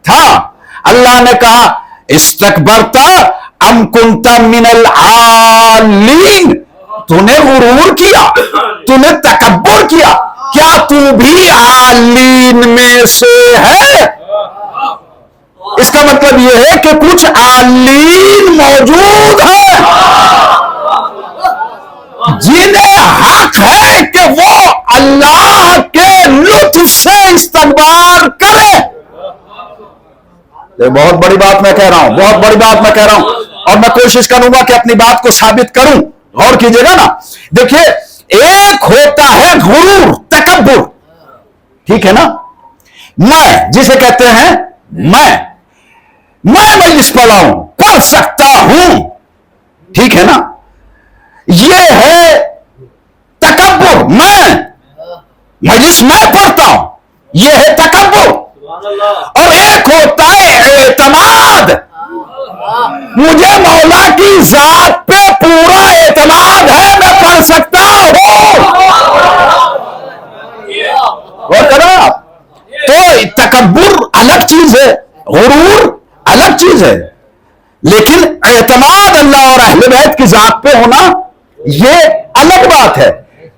Speaker 1: था। अल्लाह ने कहा इस्तकबरता अम कुंता मिनल आलीन, तूने गुरूर किया, तूने तकब्बुर किया, क्या तू भी आलीन में से है? इसका मतलब यह है कि कुछ आलीन मौजूद है जिन्हें हक है कि वो अल्लाह के लुत्फ से इस्तकबार करे। ये बहुत बड़ी बात मैं कह रहा हूं, बहुत बड़ी बात मैं कह रहा हूं, और मैं कोशिश करूंगा कि अपनी बात को साबित करूं। गौर कीजिएगा ना। देखिए, एक होता है गुरूर, तकब्बुर, ठीक है ना। मैं जिसे कहते हैं मैं मजलिस पढ़ाऊं, पढ़ सकता हूं, ठीक है ना, ये है तकब्बुर। मैं मजलिस मैं पढ़ता हूं, ये है तकब्बुर। और एक होता है एतमाद, मुझे मौला की जात पे पूरा एतमाद है, मैं पढ़ सकता हूं। तो तकब्बुर अलग चीज है, गुरूर अलग चीज है। لیکن اعتماد اللہ اور اہل بیت کی ذات پہ ہونا یہ الگ بات ہے.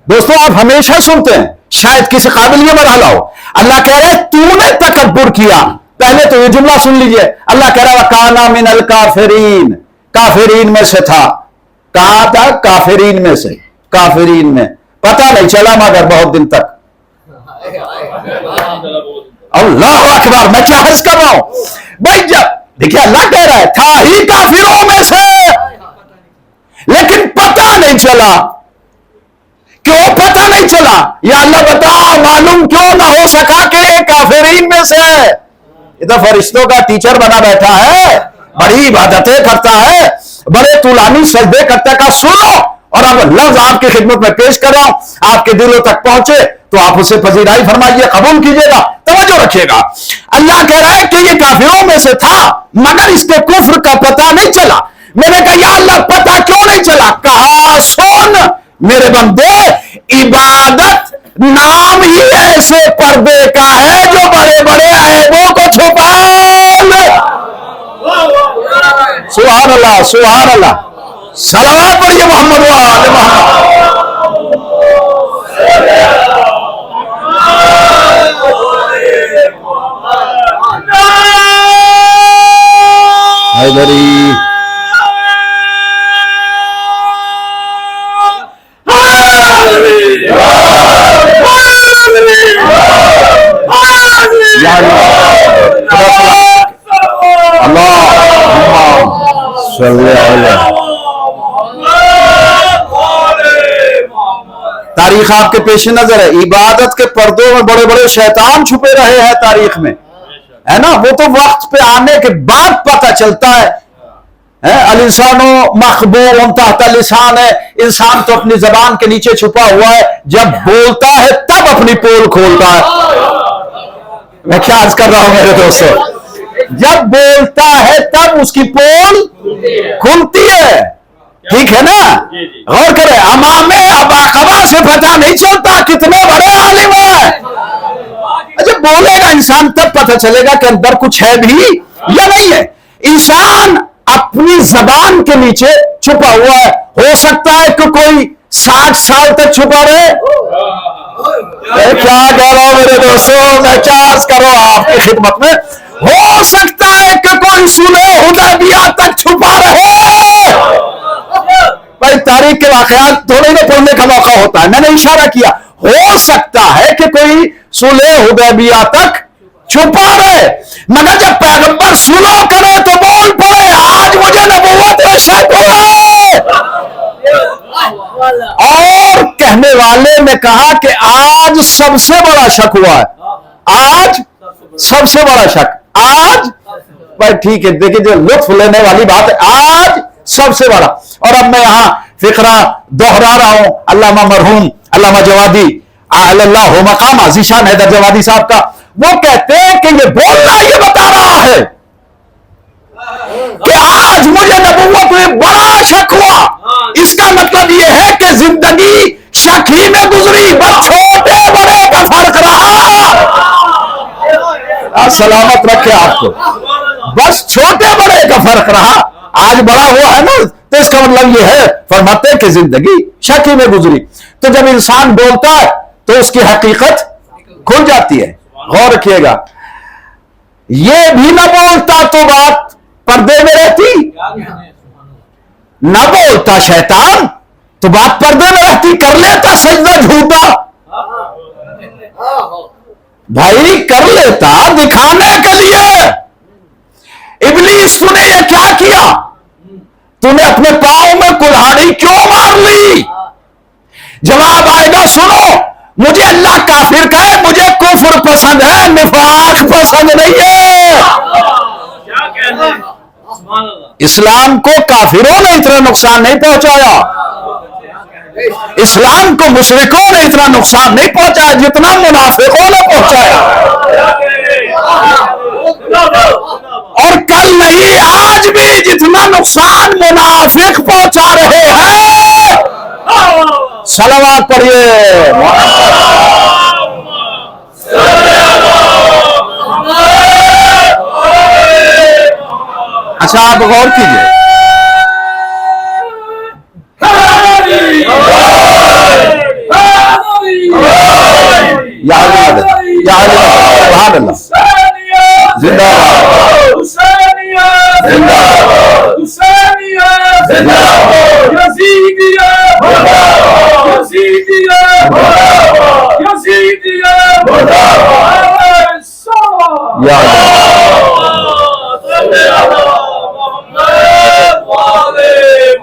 Speaker 1: دوستوں آپ ہمیشہ سنتے ہیں, شاید کسی قابل یہ مرحلہ ہو, اللہ کہہ رہے تو نے تکبر کیا. پہلے تو یہ جملہ سن لیجئے, اللہ کہہ رہا وَكَانَ مِنَ الْكَافِرِينَ, کافرین میں سے تھا. کہا تھا کافرین میں سے, کافرین میں. پتہ نہیں چلا مگر بہت دن تک. اللہ اکبر, میں کیا عرض کر رہا ہوں بھائی. جب دیکھیے اللہ کہہ رہا ہے تھا ہی کافروں میں سے, لیکن پتہ نہیں چلا. کیوں پتہ نہیں چلا؟ یا اللہ بتا معلوم کیوں نہ ہو سکا کہ کافرین میں سے ہے. یہ تو فرشتوں کا ٹیچر بنا بیٹھا ہے, بڑی عبادتیں کرتا ہے, بڑے طولانی سجدے کرتا ہے. کا سنو, اور اب لفظ آپ کی خدمت میں پیش کر رہا ہوں, آپ کے دلوں تک پہنچے تو آپ اسے پذیرائی فرمائیے, قبول کیجئے گا, توجہ رکھیے گا. اللہ کہہ رہا ہے کہ یہ کافروں میں سے تھا مگر اس کے کفر کا پتہ نہیں چلا. میں نے کہا یا اللہ پتہ کیوں نہیں چلا؟ کہا سن میرے بندے, عبادت نام ہی ایسے پردے کا ہے جو بڑے بڑے عیبوں کو چھپا لے. سبحان اللہ سبحان اللہ, صلوات پڑھیے محمد و آل محمد. حیدری تاریخ آپ کے پیش نظر ہے. عبادت کے پردوں میں بڑے بڑے شیطان چھپے رہے ہیں تاریخ میں, ہے نا. وہ تو وقت پہ آنے کے بعد پتہ چلتا ہے. الانسان مخبوء تحت لسان ہے, انسان تو اپنی زبان کے نیچے چھپا ہوا ہے, جب بولتا ہے تب اپنی پول کھولتا ہے. میں کیا عرض کر رہا ہوں میرے دوستو, جب بولتا ہے تب اس کی پول کھلتی ہے. ٹھیک ہے نا, غور کرے. امام اباقبا سے پتہ نہیں چلتا کتنے بڑے عالم ہیں. جب بولے گا انسان تب پتہ چلے گا کہ اندر کچھ ہے بھی یا نہیں ہے. انسان اپنی زبان کے نیچے چھپا ہوا ہے. ہو سکتا ہے کہ کوئی 60 سال تک چھپا رہے. کیا کہہ رہا ہوں میرے دوستوں, میں کیا عرض کر رہا ہوں آپ کی خدمت میں. ہو سکتا ہے کہ کوئی صلح حدیبیہ تک چھپا رہے. بھائی تاریخ کے واقعات تھوڑے نہ پڑھنے کا موقع ہوتا ہے, میں نے اشارہ کیا. ہو سکتا ہے کہ کوئی صلح حدیبیہ تک چھپا رہے, مگر جب پیغمبر صلح کرے تو بول پڑے آج مجھے نبوت میں شک ہو رہا ہے. اور کہنے والے نے کہا کہ آج سب سے بڑا شک ہوا ہے. آج سب سے بڑا شک, آج بھائی ٹھیک ہے, دیکھیں جو لطف لینے والی بات ہے, آج سب سے بڑا. اور اب میں یہاں فقرہ دوہرا رہا ہوں علامہ مرحوم علامہ جوادی اللہ مقام عزیشان حیدر جوادی صاحب کا. وہ کہتے ہیں کہ یہ بولنا یہ بتا رہا ہے کہ آج مجھے نبوت میں بڑا شک ہوا. اس کا مطلب یہ ہے کہ زندگی شک ہی میں گزری, بس چھوٹے بڑے کا فرق رہا. سلامت رکھے آپ کو, بس چھوٹے بڑے کا فرق رہا. آج بڑا ہوا ہے نا, تو اس کا مطلب یہ ہے فرماتے ہیں کہ زندگی شک ہی میں گزری. تو جب انسان بولتا ہے تو اس کی حقیقت کھل جاتی ہے. غور رکھیے گا, یہ بھی نہ بولتا تو بات پردے میں رہتی, نہ بولتا شیطان تو بات پردے میں رہتی. کر لیتا سجدہ جھوٹا, بھائی کر لیتا دکھانے کے لیے. ابلیس تو نے یہ کیا کیا, تو نے اپنے پاؤں میں کلہاڑی کیوں مار لی؟ جواب آئے گا سنو, مجھے اللہ کافر کہے, مجھے کفر پسند ہے, نفاق پسند نہیں ہے. اسلام کو کافروں نے اتنا نقصان نہیں پہنچایا, اسلام کو مشرکوں نے اتنا نقصان نہیں پہنچایا جتنا منافقوں نے پہنچایا. اور کل نہیں آج بھی جتنا نقصان منافق پہنچا رہے ہیں. صلوات پڑھیے. अच्छा आप गौर कीजिए,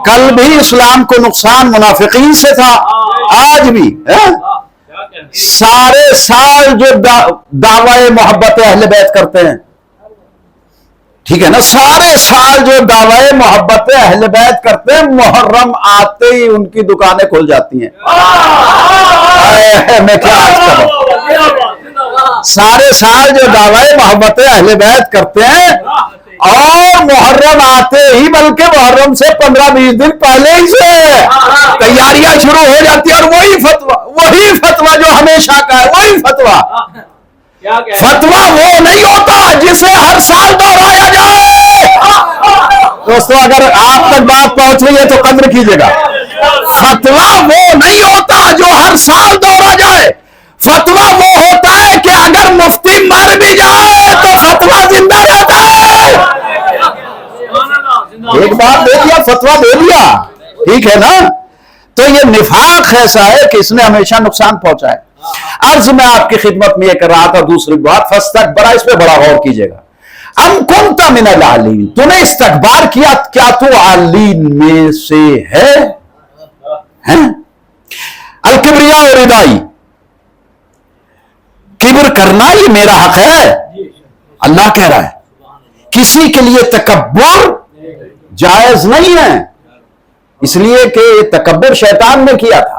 Speaker 1: कल भी इस्लाम को नुकसान मुनाफिकीन से था, आज भी है? सारे साल जो दावाए मोहब्बत अहले बैत करते हैं, ठीक है ना, सारे साल जो दावाए मोहब्बत अहले बैत करते हैं, मुहर्रम आते ही उनकी दुकानें खुल जाती हैं। मैं क्या अर्ज कर रहा हूं, सारे साल जो दावाए मोहब्बत अहले बैत करते हैं और मुहर्रम आते ही, बल्कि मुहर्रम से 15-20 दिन पहले ही से तैयारियां शुरू हो जाती है, और वही फतवा जो हमेशा का है, वही फतवा वो नहीं होता जिसे हर साल दोहराया जाए। दोस्तों, अगर आप तक बात पहुंच रही है तो कद्र कीजिएगा। फतवा वो नहीं होता जो हर साल दोहरा जाए, फतवा वो होता है कि अगर मुफ्ती मर भी जाए तो फतवा जिंदा रहता है। एक बार दे दिया, फतवा दे दिया, ठीक है ना। तो ये निफाक ऐसा है कि इसने हमेशा नुकसान पहुंचा है। अर्ज में आपकी खिदमत में ये कर रहा था। दूसरी बात, फस्तकबरा, इस पे बड़ा गौर कीजिएगा। अम कुंता मिनल आलीन, तूने इस्तकबार किया, क्या तू आलीन में से है? अल किबरिया और रिदाई, किब्र करना ये मेरा हक है, अल्लाह कह रहा है। किसी के लिए तकब्बुर जायज नहीं है, इसलिए कि तकब्बुर शैतान ने किया था,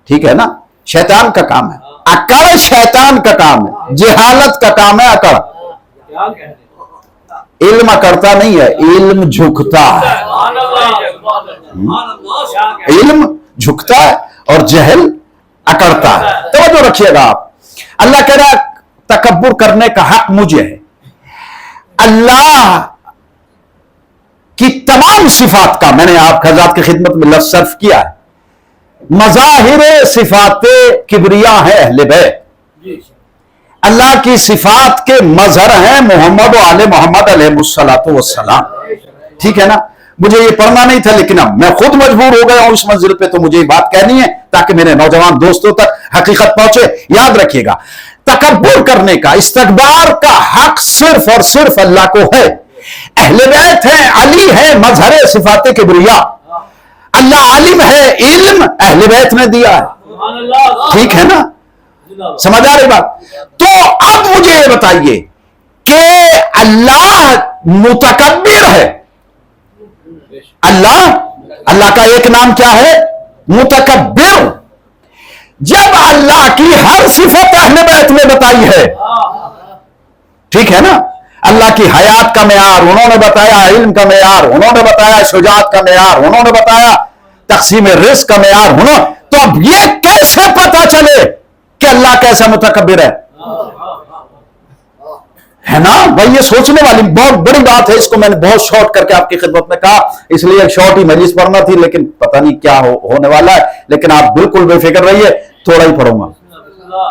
Speaker 1: ठीक है ना, शैतान का काम है। अकड़ शैतान का काम है, जहालत का काम है अकड़। इल्म अकड़ता नहीं है, इल्म झुकता है। इल्म झुकता है और जहल अकड़ता है। तवज्जो रखिएगा आप। अल्लाह कह रहा है तकब्बुर करने का हक मुझे है। अल्लाह की तमाम सिफात का मैंने आप हज़रात की खिदमत में लफ्ज़ सर्फ किया है। मज़ाहिर सिफात किबरिया है अहले बैत। अल्लाह की सिफात के मजहर हैं मोहम्मद और आले मोहम्मद अलैहिस्सलातु वस्सलाम, ठीक है ना। मुझे ये पढ़ना नहीं था, लेकिन अब मैं खुद मजबूर हो गया हूं इस मंजिल पे, तो मुझे ये बात कहनी है ताकि मेरे नौजवान दोस्तों तक हकीकत पहुंचे। याद रखिएगा, तकब्बुर करने का, इस्तकबार का हक सिर्फ और सिर्फ अल्लाह को है। अहले बैत है, अली है, मजहर सिफात किबरिया। अल्लाह आलिम है, इल्म अहले बैत ने दिया है, ठीक है ना, समझ आ रही बात। तो अब मुझे ये बताइए कि अल्लाह मुतकब्बिर है। अल्लाह का एक नाम क्या है? मुतकब्बिर। जब अल्लाह की हर सिफत अहले बैत ने बताई है, ठीक है ना, अल्लाह की हयात का मेयार उन्होंने बताया, इल्म का मेयार उन्होंने बताया, शुजात का मेयार उन्होंने बताया, तक़सीम रिज़्क़ का मेयार उन्होंने। तो अब ये कैसे पता चले कि अल्लाह कैसा मुतकब्बिर है ना भाई? ये सोचने वाली बहुत बड़ी बात है। इसको मैंने बहुत शॉर्ट करके आपकी खिदमत में कहा, इसलिए एक शॉर्ट ही मजलिस पढ़ना थी, लेकिन पता नहीं क्या होने वाला है। लेकिन आप बिल्कुल बेफिक्र रहिए, थोड़ा ही पढ़ूंगा,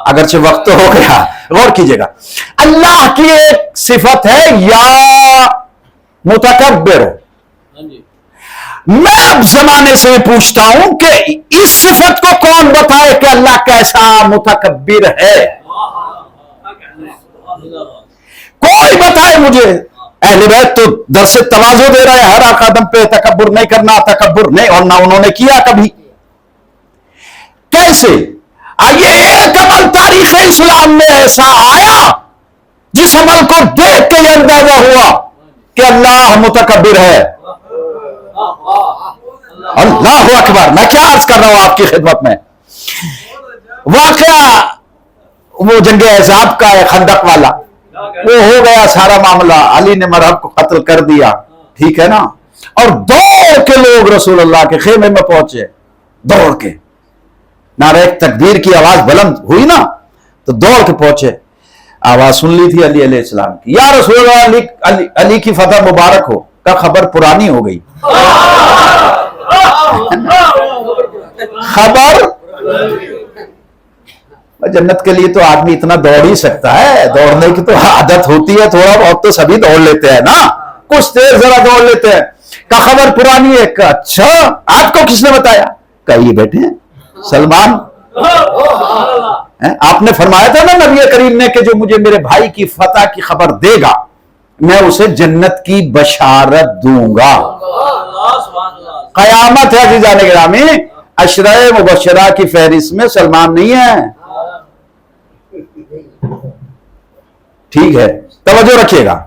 Speaker 1: अगरचे वक्त तो हो गया। गौर कीजिएगा, अल्लाह की एक सिफत है या मुतकब्बिर। मैं अब जमाने से पूछता हूं कि इस सिफत को कौन बताए कि अल्लाह कैसा मुतकब्बिर है? कोई बताए मुझे। अहले बैत तो दरसे तवाज़ु दे रहे हैं, हर कदम पे तकब्बुर नहीं करना, तकब्बुर नहीं, और ना उन्होंने किया कभी। कैसे? आइए, एक अमल तारीख इस्लाम में ऐसा आया जिस अमल को देख के यह अंदाजा हुआ कि अल्लाह मुतकब्बिर है। अल्लाहु अकबर। मैं क्या अर्ज कर रहा हूं आपकी खिदमत में? वाकया वो जंगे अहज़ाब का है, खंदक वाला, वो हो गया सारा मामला, अली ने मरहब को कत्ल कर दिया, ठीक है ना, और दौड़ के लोग रसूलुल्लाह के खेमे में पहुंचे, दौड़ के। नारे तकबीर की आवाज बुलंद हुई ना, तो दौड़ के पहुंचे। आवाज सुन ली थी अली अलैहिस्सलाम की, या रसूलुल्लाह, अली की फतह मुबारक हो। کا خبر پرانی ہو گئی. خبر جنت کے لیے تو آدمی اتنا دوڑ ہی سکتا ہے, دوڑنے کی تو عادت ہوتی ہے, تھوڑا بہت تو سبھی دوڑ لیتے ہیں نا, کچھ دیر ذرا دوڑ لیتے ہیں. کا خبر پرانی ہے. اچھا آپ کو کس نے بتایا؟ کہیے بیٹھے ہیں سلمان, آپ نے فرمایا تھا نا نبی کریم نے کہ جو مجھے میرے بھائی کی فتح کی خبر دے گا میں اسے جنت کی بشارت دوں گا. قیامت ہے عزیزان گرامی, عشرہ مبشرہ کی فہرست میں سلمان نہیں ہے. ٹھیک ہے, توجہ رکھیے گا.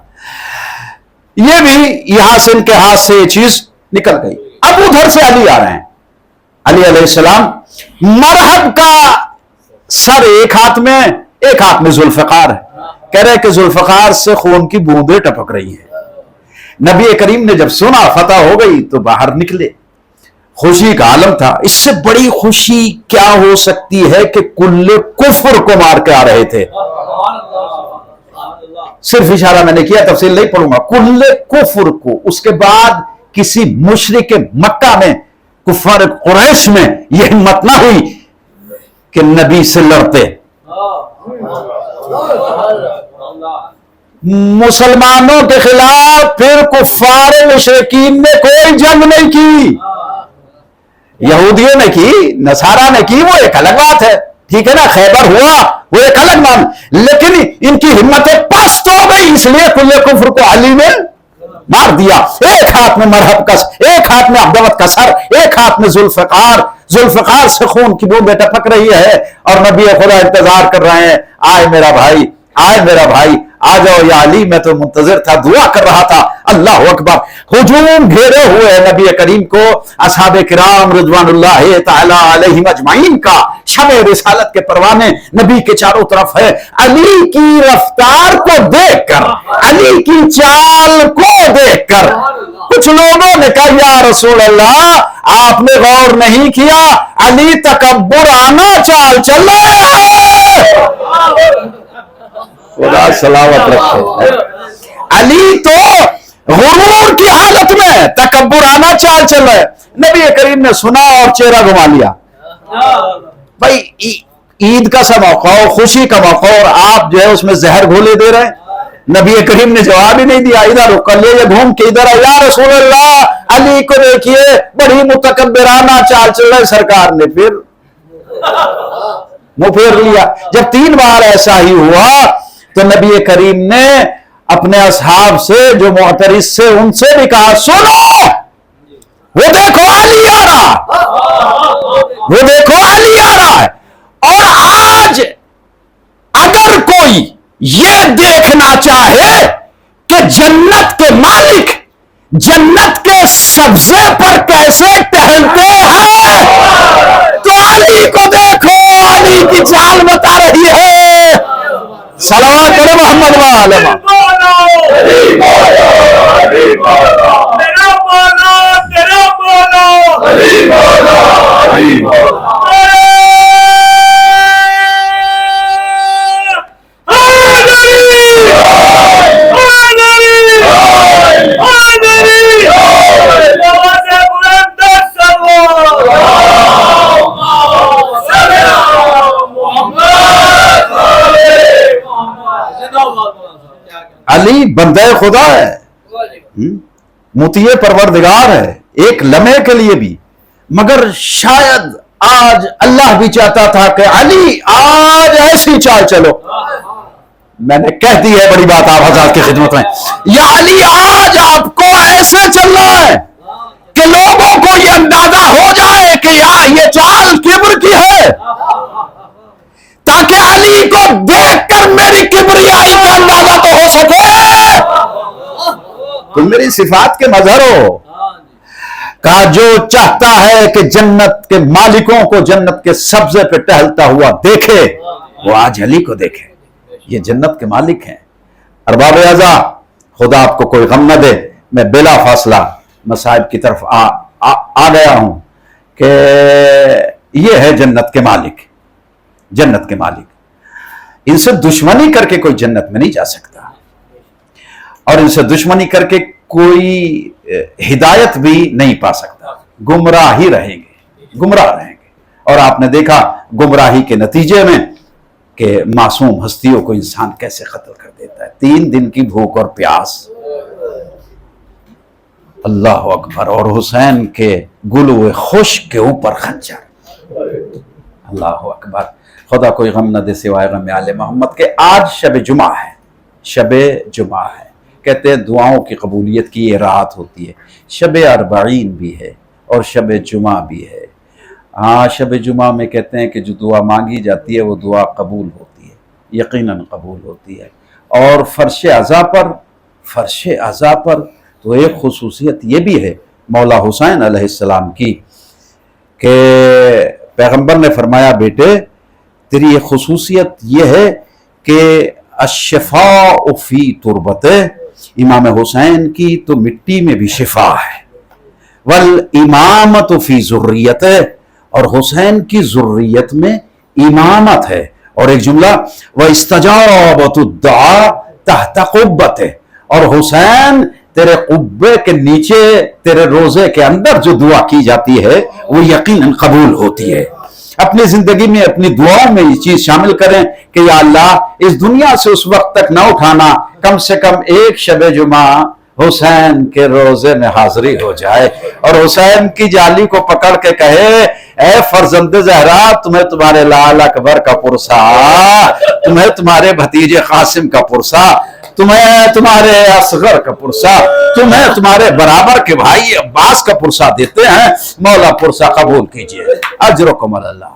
Speaker 1: یہ بھی یہاں سے ان کے ہاتھ سے یہ چیز نکل گئی. اب ادھر سے علی آ رہے ہیں. علی علیہ السلام مرحب کا سر ایک ہاتھ میں, ایک ہاتھ میں ذوالفقار ہے. کہہ رہے کہ ذوالفقار سے خون کی بوندیں ٹپک رہی ہیں. نبی کریم نے جب سنا فتح ہو گئی تو باہر نکلے. خوشی کا عالم تھا. اس سے بڑی خوشی کیا ہو سکتی ہے کہ کل کفر کو مار کے آ رہے تھے. صرف اشارہ میں نے کیا, تفصیل نہیں پڑھوں گا. کل کفر کو, اس کے بعد کسی مشرک مکہ میں, کفار قریش میں یہ ہمت نہ ہوئی کہ نبی سے لڑتے. مسلمانوں کے خلاف پھر کفار مشرکین نے کوئی جنگ نہیں کی. یہودیوں نے کی, نصارہ نے کی, وہ ایک الگ بات ہے, ٹھیک ہے نا, خیبر ہوا وہ ایک الگ مان, لیکن ان کی ہمتیں پست ہو گئی, اس لیے کل کفر کو علی نے مار دیا. ایک ہاتھ میں مرحب کا, ایک ہاتھ میں عبدوت کا سر, ایک ہاتھ میں ذوالفقار. ذوالفقار سے خون کی بوندیں ٹپک رہی ہے اور نبی خدا انتظار کر رہے ہیں, آئے میرا بھائی, آئے میرا بھائی, آ جاؤ یا علی, میں تو منتظر تھا, دعا کر رہا تھا. اللہ اکبر. ہجوم گھیرے ہوئے نبی کریم کو اصحاب کرام رضوان اللہ تعالی علیہم اجمعین کا. شمع رسالت کے پروانے نبی کے چاروں طرف ہے. علی کی رفتار کو دیکھ کر, علی کی چال کو دیکھ کر کچھ لوگوں نے کہا یا رسول اللہ آپ نے غور نہیں کیا, علی تکبرانہ چال چل رہا ہے. خدا سلامت رکھے. علی تو غرور کی حالت میں تکبرانہ چال چل رہا ہے. نبی کریم نے سنا اور چہرہ گھما لیا. بھائی عید کا سا موقع ہو, خوشی کا موقع ہو, اور آپ جو ہے اس میں زہر گھولے دے رہے ہیں. نبی کریم نے جواب ہی نہیں دیا, ادھر رک کر لے گھوم کے ادھر, یا رسول اللہ علی کو دیکھیے بڑی متکبرانہ چال چل رہا ہے. سرکار نے پھر منہ پھیر لیا. جب 3 بار ایسا ہی ہوا تو نبی کریم نے اپنے اصحاب سے جو معترض سے, ان سے بھی کہا سنو, وہ دیکھو علی آ رہا, وہ دیکھو علی آ رہا ہے. اور آج اگر کوئی یہ دیکھنا چاہے کہ جنت کے مالک جنت کے سبزے پر کیسے ٹہلتے ہیں تو علی کو دیکھو, علی کی چال بتا رہی ہے. صلوات کرو محمد وعلیہ. علی بندہ خدا ہے, مطیع پروردگار ہے, ایک لمحے کے لیے بھی, مگر شاید آج اللہ بھی چاہتا تھا کہ علی آج ایسی چال چلو. میں نے کہہ دی ہے بڑی بات آپ حضرات کی خدمت میں, یا علی آج آپ کو ایسے چلنا ہے کہ لوگوں کو یہ اندازہ ہو جائے کہ یار یہ چال کبر کی ہے, تاکہ علی کو دیکھ کر میری کبریائی کا اندازہ تو ہو سکے, تم میری صفات کے مظہر ہو. کہا جو چاہتا ہے کہ جنت کے مالکوں کو جنت کے سبزے پہ ٹہلتا ہوا دیکھے وہ آج علی کو دیکھے. یہ جنت کے مالک ہیں. ارباب اعضاء, خدا آپ کو کوئی غم نہ دے, میں بلا فاصلہ مصائب کی طرف آ گیا ہوں کہ یہ ہے جنت کے مالک, جنت کے مالک. ان سے دشمنی کر کے کوئی جنت میں نہیں جا سکتا, اور ان سے دشمنی کر کے کوئی हिदायत भी नहीं पा सकता, गुमराह ही रहेंगे, गुमराह रहेंगे। और आपने देखा गुमराही के नतीजे में कि मासूम हस्तियों को इंसान कैसे कत्ल कर देता है। 3 दिन की भूख और प्यास, अल्लाह अकबर, और हुसैन के गुलुए खुश के ऊपर खंजर, अल्लाह अकबर। खुदा कोई गम न दे सिवाय गम आले मोहम्मद के। आज शब जुमा है, शब जुमा है, कहते हैं दुआओं की कबूलियत की ये रात होती है। शब अरबाइन भी है और शब जुमा भी है। हाँ, शब जुमा में कहते हैं कि जो दुआ मांगी जाती है वो दुआ कबूल होती है, यकीनन कबूल होती है। और फर्श अज़ा पर तो एक खुसूसियत ये भी है मौला हुसैन अलैहिस्सलाम की कि पैगंबर ने फरमाया, बेटे तेरी ये खुसूसियत ये है कि अश्शफ़ाउ फ़ी तुरबते, इमाम हुसैन की तो मिट्टी में भी शिफा है, वल इमामत फ़ी ज़ुर्रियते, और हुसैन की ज़ुर्रियत में इमामत है। और एक जुमला, व इस्तजाबतुद्दुआ तहत क़ुब्बते, और हुसैन तेरे कुब्बे के नीचे, तेरे रोजे के अंदर जो दुआ की जाती है वो यकीनन कबूल होती है। अपनी जिंदगी में, अपनी दुआओं में ये चीज शामिल करें कि या अल्लाह इस दुनिया से उस वक्त तक न उठाना, कम से कम एक शब जुमा हुसैन के रोजे में हाजिरी हो जाए और हुसैन की जाली को पकड़ के कहे, ए फरजंद ज़हरा, तुम्हें तुम्हारे लाल अकबर का पुरसा, तुम्हें तुम्हारे भतीजे कासिम का पुरसा, तुम्हें तुम्हारे असगर का पुरसा, तुम्हें तुम्हारे बराबर के भाई अब्बास का पुरसा देते हैं, मौला पुरसा कबूल कीजिए, अजरुकुम अल्लाह।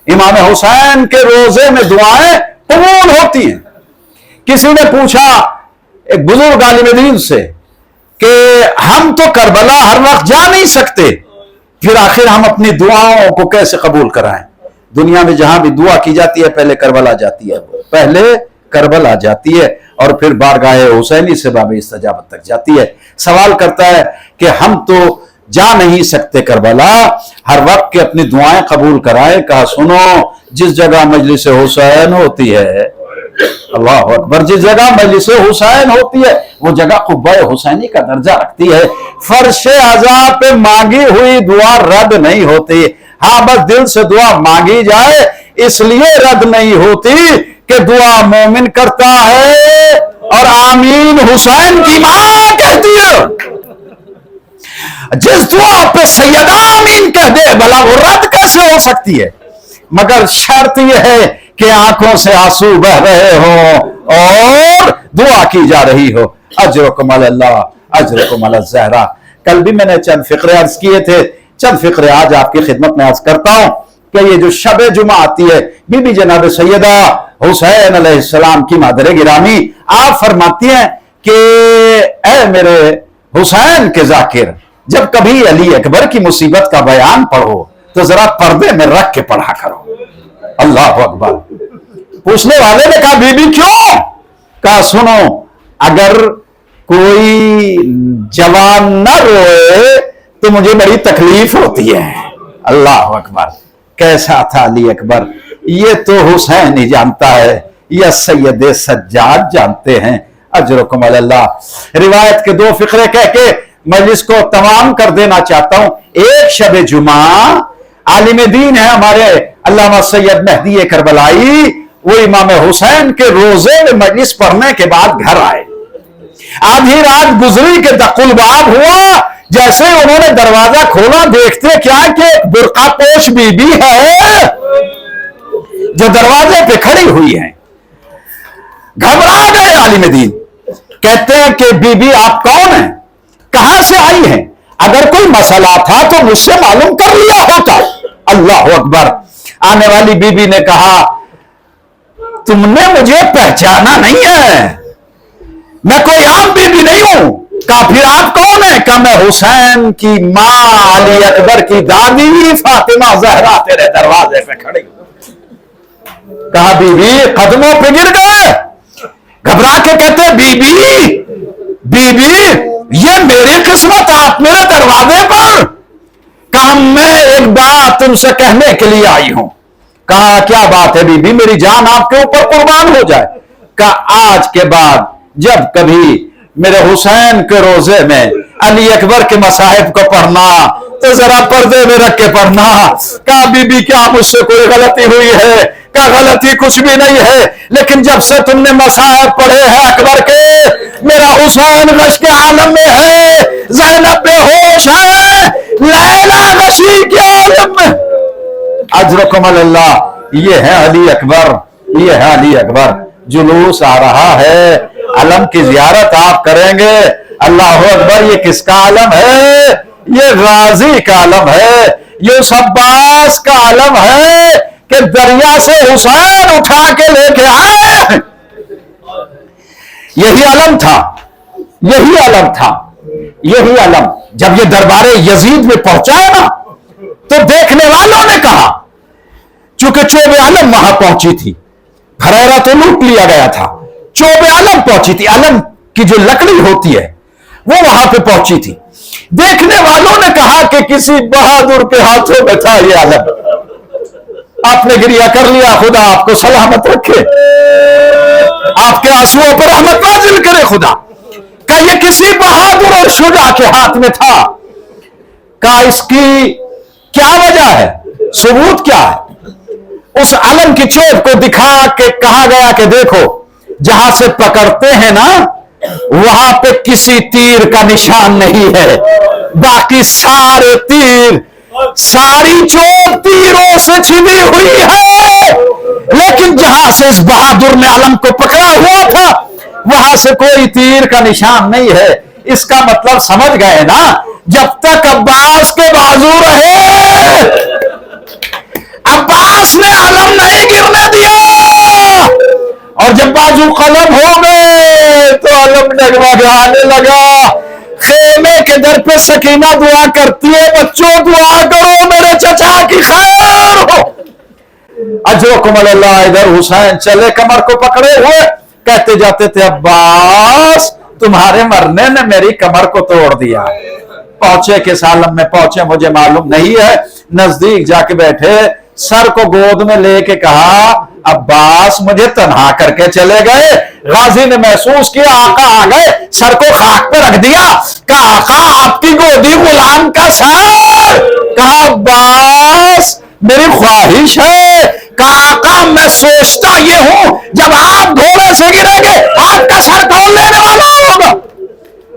Speaker 1: इमाम हुसैन के रोजे में दुआएं कबूल होती हैं। किसी ने पूछा एक बुजुर्ग आलिम दीन से कि हम तो करबला हर वक्त जा नहीं सकते, फिर आखिर हम अपनी दुआओं को कैसे कबूल कराएं? दुनिया में जहां भी दुआ की जाती है पहले करबला जाती है, पहले करबला जाती है और फिर बारगाह हुसैनी से बाब इस्तजाबत तक जाती है। सवाल करता है कि हम तो जा नहीं सकते करबला, हर वक्त के अपनी दुआएं कबूल कराएं। कहा, सुनो, जिस जगह मजलिस हुसैन होती है, अल्लाह अकबर, जिस जगह मजलिस हुसैन होती है वो जगह कुब्बा हुसैनी का दर्जा रखती है। फर्श अज़ा पे मांगी हुई दुआ रद्द नहीं होती। हाँ, बस दिल से दुआ मांगी जाए इसलिए रद्द नहीं होती कि दुआ मोमिन करता है और आमीन हुसैन की मां कहती है। जिस दुआ पे सैयदा आमीन कह दे, भला वो रद्द कैसे हो सकती है? मगर शर्त यह है कि आंखों से आंसू बह रहे हो और दुआ की जा रही हो। अजरुकुम अल्लाह, अजरुकुम अल ज़हरा। कल भी मैंने चंद फिक्रे अर्ज किए थे, चंद फिक्रे आज आपकी खिदमत में अर्ज करता हूं कि ये जो शब जुमा आती है, बीबी जनाब सैयदा हुसैन अलैहिस्सलाम की मादर गिरामी, आप फरमाती हैं कि ऐ मेरे हुसैन के जाकिर, जब कभी अली अकबर की मुसीबत का बयान पढ़ो तो जरा पर्दे में रख के पढ़ा करो। अल्लाह अकबर। पूछने वाले ने कहा, बीबी क्यों? कहा, सुनो, अगर कोई जवान न रोए तो मुझे बड़ी तकलीफ होती है। अल्लाह अकबर। कैसा था अली अकबर, ये तो हुसैन ही जानता है, या सैयद सज्जाद जानते हैं। अजरुकुम अल्लाह। रिवायत के 2 फिक्रे कह के मजलिस को तमाम कर देना चाहता हूं। एक शब जुमा, आलिम दीन है हमारे अल्लामा सैयद मेहदी करबलाई, वो इमाम हुसैन के रोजे में मजलिस पढ़ने के बाद घर आए। आधी रात गुजरी के दकुलबाब हुआ। जैसे उन्होंने दरवाजा खोला, देखते क्या कि बुर्का पोश बीबी है जो दरवाजे पे खड़ी हुई है। घबरा गए आलिम दीन। कहते हैं कि बीबी आप कौन हैं, कहां से आई हैं? अगर कोई मसला था तो मुझसे मालूम कर लिया होता। अल्लाह अकबर। आने वाली बीबी ने कहा, तुमने मुझे पहचाना नहीं है, मैं कोई आम बीबी नहीं हूं। कहा, फिर आप कौन है? कहा, मैं हुसैन की मां अली अकबर की दादी फातिमा ज़हरा तेरे दरवाजे पे खड़ी हूं। कहा, बीबी कदमों पे गिर गए। घबरा के कहते, बीबी ये मेरी किस्मत, आप मेरे दरवाजे पर। कहा, मैं एक बात तुमसे कहने के लिए आई हूं। कहा, क्या बात है बीबी, मेरी जान आपके ऊपर कुर्बान हो जाए। कहा, आज के बाद जब कभी मेरे हुसैन के रोजे में अली अकबर के मसाहिब को पढ़ना तो जरा पर्दे में रख के पढ़ना। कहा बीबी क्या मुझसे कोई गलती हुई है? कहा गलती कुछ भी नहीं है, लेकिन जब से तुमने मसाहिब पढ़े हैं अकबर के, मेरा हुसैन गश के आलम में है, ज़ैनब बेहोश है, लैला गशी के आलम में। अजरकुम अल्लाह, ये है अली अकबर, ये है अली अकबर। जुलूस आ रहा है, अलम की जियारत आप करेंगे। अल्लाह अकबर, ये किसका आलम है? ये गाजी का आलम है, ये उस अब्बास का आलम है कि दरिया से हुसैन उठा के लेके आए। यही आलम था, यही आलम था, यही आलम। जब ये दरबारे यजीद में पहुंचा है ना, तो देखने वालों ने कहा, चूंकि चोब आलम वहां पहुंची थी, हरेरा तो लूट लिया गया था, चोब आलम पहुंची थी, आलम की जो लकड़ी होती है वो वहां पे पहुंची थी। देखने वालों ने कहा कि किसी बहादुर के हाथों में था ये आलम। आपने गिरिया कर लिया, खुदा आपको सलामत रखे, आपके आंसुओं पर रहमत नाजिल करे खुदा। का ये किसी बहादुर और शुजा के हाथ में था। का इसकी क्या वजह है, सबूत क्या है? उस आलम की चोट को दिखा के कहा गया कि देखो, जहां से पकड़ते हैं ना, वहां पे किसी तीर का निशान नहीं है, बाकी सारे तीर, सारी चोट तीरों से छिपी हुई है। लेकिन जहां से इस बहादुर ने आलम को पकड़ा हुआ था, वहां से कोई तीर का निशान नहीं है। इसका मतलब समझ गए ना, जब तक अब्बास के बाजू रहे, अब्बास ने आलम नहीं गिरने दिया, और जब बाजू कलम हो गए तो आलम डगमगाने लगा। खेमे के दर पे सकीना दुआ करती है, बच्चों दुआ करो मेरे चचा की खैर हो। अजरकुम अल्लाह, इधर हुसैन चले कमर को पकड़े हुए, कहते जाते थे, अब्बास तुम्हारे मरने ने मेरी कमर को तोड़ दिया। पहुंचे किस आलम में पहुंचे मुझे मालूम नहीं है। नजदीक जाके बैठे, सर को गोद में लेके कहा, अब्बास मुझे तन्हा करके चले गए। गाजी ने महसूस किया आका आ गए, सर को खाक पे रख दिया। कहा आका आपकी गोदी गुलाम का सर। कहा अब्बास मेरी ख्वाहिश है। कहा आका मैं सोचता ये हूं, जब आप घोड़े से गिरेंगे आपका सर कौन लेने वाला होगा?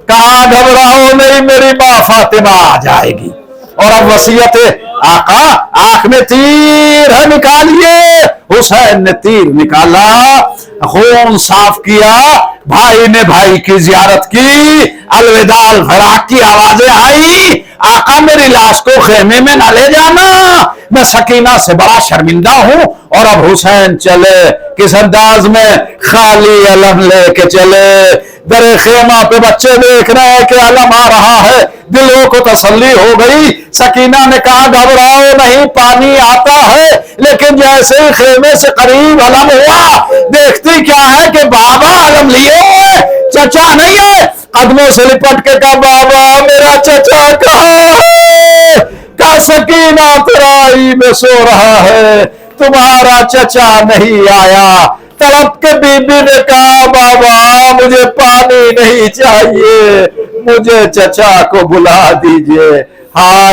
Speaker 1: कहा घबराओ नहीं, मेरी मां फातिमा आ जाएगी। और अब वसीयत है, आका आंख में तीर है निकालिए। हुसैन ने तीर निकाला, खून साफ किया, भाई ने भाई की जियारत की, अलविदाल फराक की आवाजें आई, आका मेरी लाश को खेमे में न ले जाना, मैं सकीना से बड़ा शर्मिंदा हूं। और अब हुसैन चले किस अंदाज में, खाली अलम लेके चले। दरे खेमा पे बच्चे देख रहे हैं कि अलम आ रहा है, दिलों को तसल्ली हो गई। सकीना ने कहा घबराओ नहीं, पानी आता है। लेकिन जैसे ही खेमे से करीब अलम हुआ, देखती क्या है कि बाबा अलम लिए हुए, चचा नहीं है। कदमों से लिपट के कहा, बाबा मेरा चचा कहाँ है? का सकीना तराई में सो रहा है, तुम्हारा चचा नहीं आया। तड़प के बीबी ने कहा, बाबा मुझे पानी नहीं चाहिए, मुझे चचा को बुला दीजिए। हाय